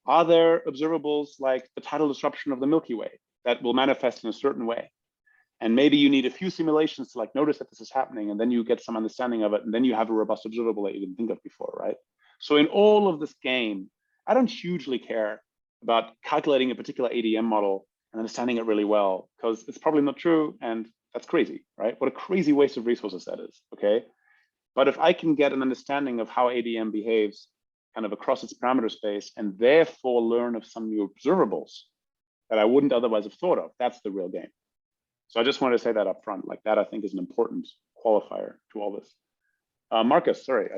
Are there observables like the tidal disruption of the Milky Way that will manifest in a certain way? And maybe you need a few simulations to notice that this is happening, and then you get some understanding of it, and then you have a robust observable that you didn't think of before, right? So in all of this game, I don't hugely care about calculating a particular ADM model and understanding it really well, because it's probably not true, and that's crazy, right? What a crazy waste of resources that is, okay? But if I can get an understanding of how ADM behaves kind of across its parameter space, and therefore learn of some new observables that I wouldn't otherwise have thought of, that's the real game. So I just wanted to say that up front, that I think is an important qualifier to all this. Marcus, sorry.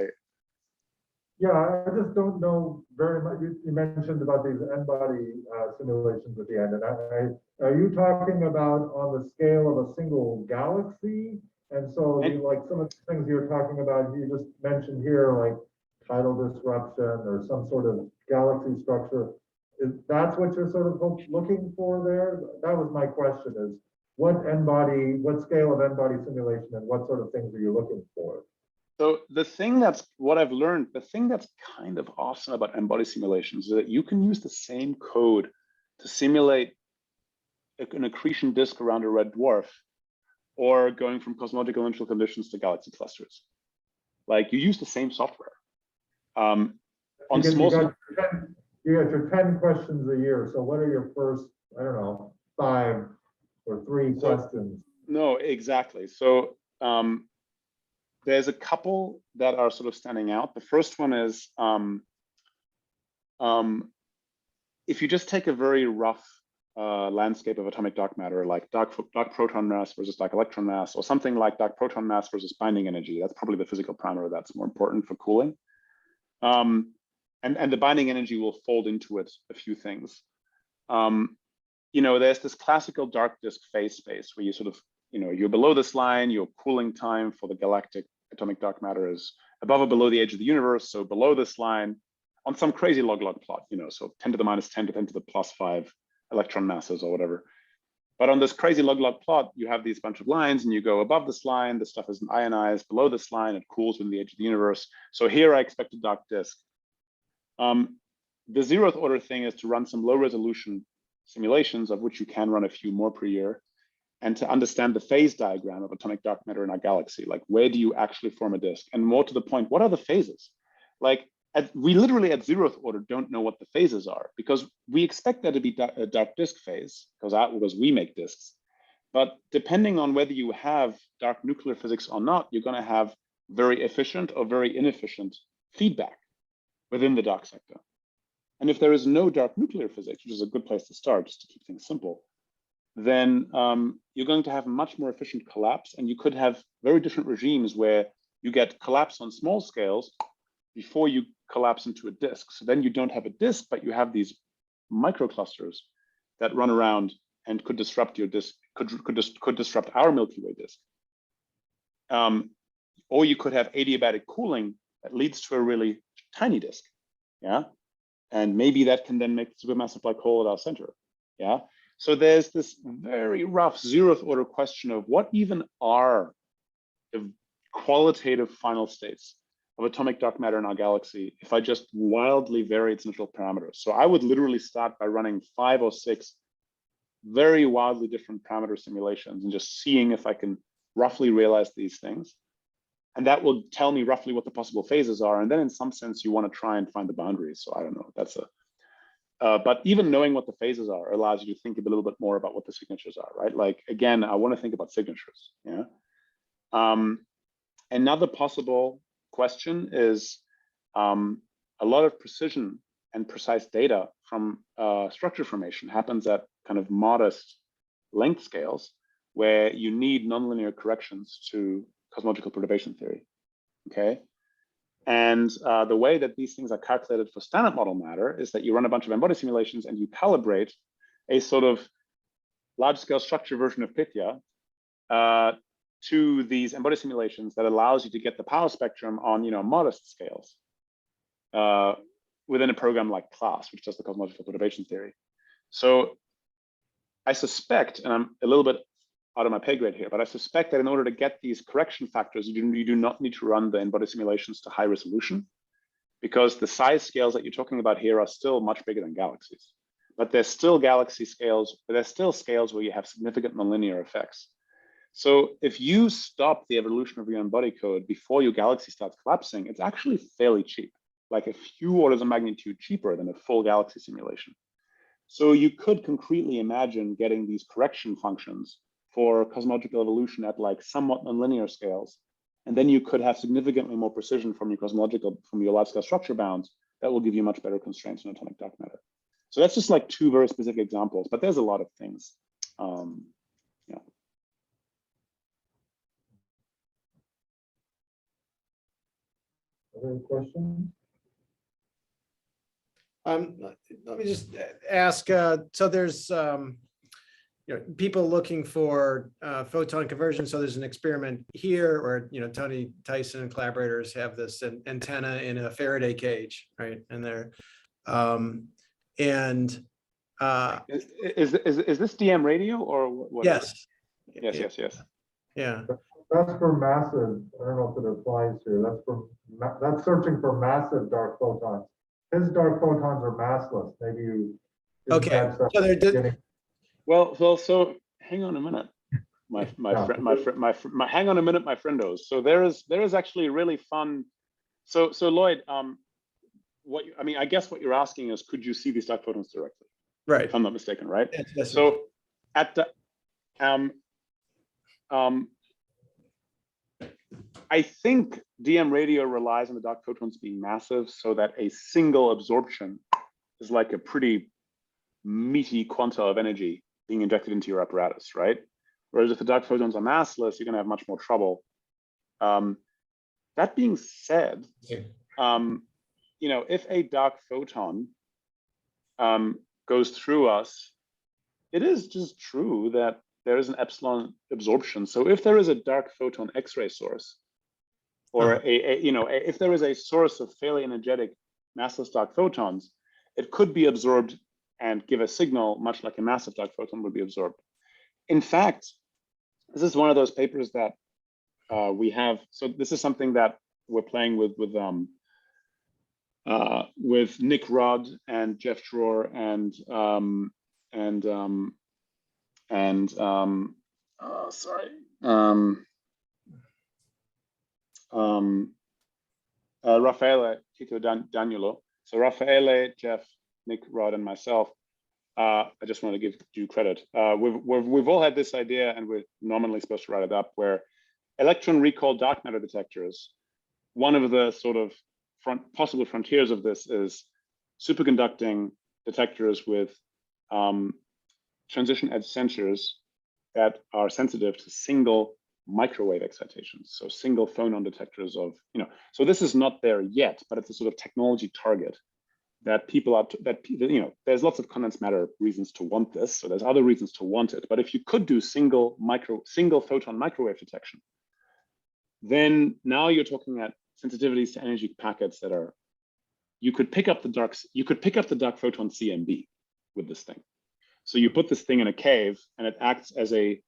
Yeah, I just don't know very much. You mentioned about these n-body simulations at the end, and are you talking about on the scale of a single galaxy? And so, some of the things you're talking about, you just mentioned here, like tidal disruption or some sort of galaxy structure. That's what you're sort of looking for there? That was my question: is what scale of n-body simulation, and what sort of things are you looking for? So the thing that's kind of awesome about n-body simulations is that you can use the same code to simulate an accretion disk around a red dwarf, or going from cosmological initial conditions to galaxy clusters. You use the same software. On small, you got your 10 questions a year. So what are your first, I don't know, 5 or 3 questions? No, exactly. So there's a couple that are sort of standing out. The first one is if you just take a very rough landscape of atomic dark matter, like dark proton mass versus dark electron mass, or something like dark proton mass versus binding energy. That's probably the physical parameter that's more important for cooling. And the binding energy will fold into it a few things. You know, there's this classical dark disk phase space where you sort of, you know, you're below this line, your cooling time for the galactic atomic dark matter is above or below the edge of the universe. So below this line on some crazy log-log plot, you know, so 10 to the minus 10 to 10 to the plus 5 electron masses or whatever. But on this crazy log-log plot, you have these bunch of lines and you go above this line, the stuff isn't ionized, below this line, it cools within the edge of the universe. So here I expect a dark disk. The 0th order thing is to run some low resolution simulations, of which you can run a few more per year, and to understand the phase diagram of atomic dark matter in our galaxy. Like, where do you actually form a disk? And more to the point, what are the phases? Like, we literally at 0th order don't know what the phases are, because we expect there to be a dark disk phase, because we make disks. But depending on whether you have dark nuclear physics or not, you're going to have very efficient or very inefficient feedback within the dark sector. And if there is no dark nuclear physics, which is a good place to start, just to keep things simple, then you're going to have much more efficient collapse. And you could have very different regimes where you get collapse on small scales before you collapse into a disk. So then you don't have a disk, but you have these microclusters that run around and could disrupt your disk, could disrupt our Milky Way disk. Or you could have adiabatic cooling that leads to a really tiny disk. Yeah. And maybe that can then make the supermassive black hole at our center. Yeah. So there's this very rough 0th order question of what even are the qualitative final states of atomic dark matter in our galaxy if I just wildly vary its initial parameters. So I would literally start by running 5 or 6 very wildly different parameter simulations and just seeing if I can roughly realize these things. And that will tell me roughly what the possible phases are. And then in some sense, you want to try and find the boundaries. So I don't know, that's but even knowing what the phases are allows you to think a little bit more about what the signatures are, right? Like, again, I want to think about signatures, yeah? Another possible question is a lot of precision and precise data from structure formation happens at kind of modest length scales where you need nonlinear corrections to cosmological perturbation theory, okay? And the way that these things are calculated for standard model matter is that you run a bunch of embodied simulations and you calibrate a sort of large-scale structure version of Pythia to these embodied simulations that allows you to get the power spectrum on, you know, modest scales within a program like CLASS, which does the cosmological perturbation theory. So I suspect, and I'm a little bit out of my pay grade here, but I suspect that in order to get these correction factors, you do not need to run the embodied simulations to high resolution, because the size scales that you're talking about here are still much bigger than galaxies. But there's still galaxy scales, but there's still scales where you have significant nonlinear effects. So if you stop the evolution of your embodied code before your galaxy starts collapsing, it's actually fairly cheap, like a few orders of magnitude cheaper than a full galaxy simulation. So you could concretely imagine getting these correction functions for cosmological evolution at like somewhat nonlinear scales. And then you could have significantly more precision from your large scale structure bounds that will give you much better constraints on atomic dark matter. So that's just like 2 very specific examples, but there's a lot of things. Yeah. Other questions? Let me just ask, so there's you know, people looking for photon conversion. So there's an experiment here where, you know, Tony Tyson and collaborators have this antenna in a Faraday cage, right? And they're is this DM radio or what? Yes. Yes. Yeah. That's for massive, I don't know if it applies here, that's searching for massive dark photons. His dark photons are massless, maybe you. didn't Okay, catch that so they're at the beginning. Well, so hang on a minute, my hang on a minute, my friendos. So there is actually really fun. So Lloyd, I guess what you're asking is, could you see these dark photons directly? Right. If I'm not mistaken, right? Yes, so at the I think DM radio relies on the dark photons being massive so that a single absorption is like a pretty meaty quanta of energy being injected into your apparatus, right? Whereas if the dark photons are massless, you're going to have much more trouble. That being said, if a dark photon goes through us, it is just true that there is an epsilon absorption. So if there is a dark photon X-ray source, or if there is a source of fairly energetic massless dark photons, it could be absorbed and give a signal, much like a massive dark photon would be absorbed. In fact, this is one of those papers that we have. So this is something that we're playing with Nick Rudd and Jeff Dror and Raffaele Tito Danielo. So Raffaele, Jeff, Nick Rudd, and myself. I just want to give due credit. We've all had this idea, and we're nominally supposed to write it up, where electron recoil dark matter detectors, one of the sort of possible frontiers of this is superconducting detectors with transition edge sensors that are sensitive to single microwave excitations. So single phonon detectors of, so this is not there yet, but it's a sort of technology target that people are, there's lots of condensed matter reasons to want this. So there's other reasons to want it. But if you could do single photon microwave detection, then now you're talking at sensitivities to energy packets that are, you could pick up the dark photon CMB with this thing. So you put this thing in a cave and it acts as a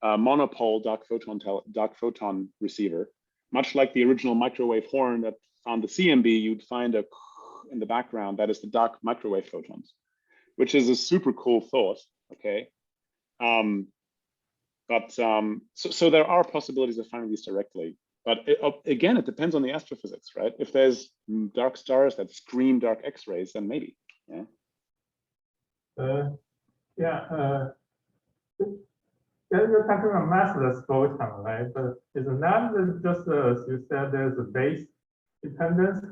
monopole dark photon receiver, much like the original microwave horn that found the CMB. You'd find a in the background that is the dark microwave photons, which is a super cool thought. Okay, so there are possibilities of finding these directly, but again, it depends on the astrophysics, right? If there's dark stars that scream dark X-rays, then maybe. You're talking about massless photon, right? But it's not just as you said, there's a base dependence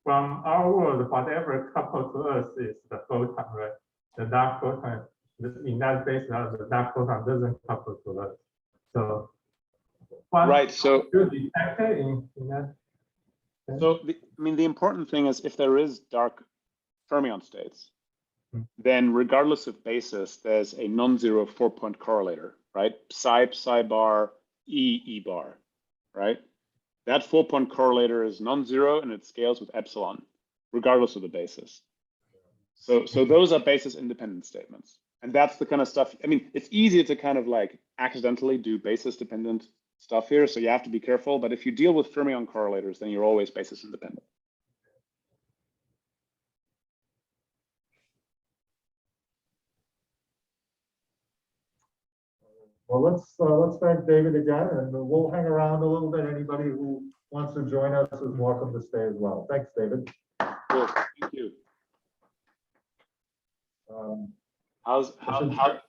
from our world. Whatever coupled to us is the photon, right? The dark photon. In that case, the dark photon doesn't couple to us. So, right. So you detect it in that. So the important thing is if there is dark fermion states, then regardless of basis, there's a non-zero 4-point correlator, right? Psi bar, E bar, right? That 4-point correlator is non-zero and it scales with epsilon, regardless of the basis. So those are basis independent statements. And that's the kind of stuff, it's easy to kind of like accidentally do basis dependent stuff here. So you have to be careful, but if you deal with fermion correlators, then you're always basis independent. Well, let's thank David again, and we'll hang around a little bit. Anybody who wants to join us is welcome to stay as well. Thanks, David. Cool. Thank you. Huh?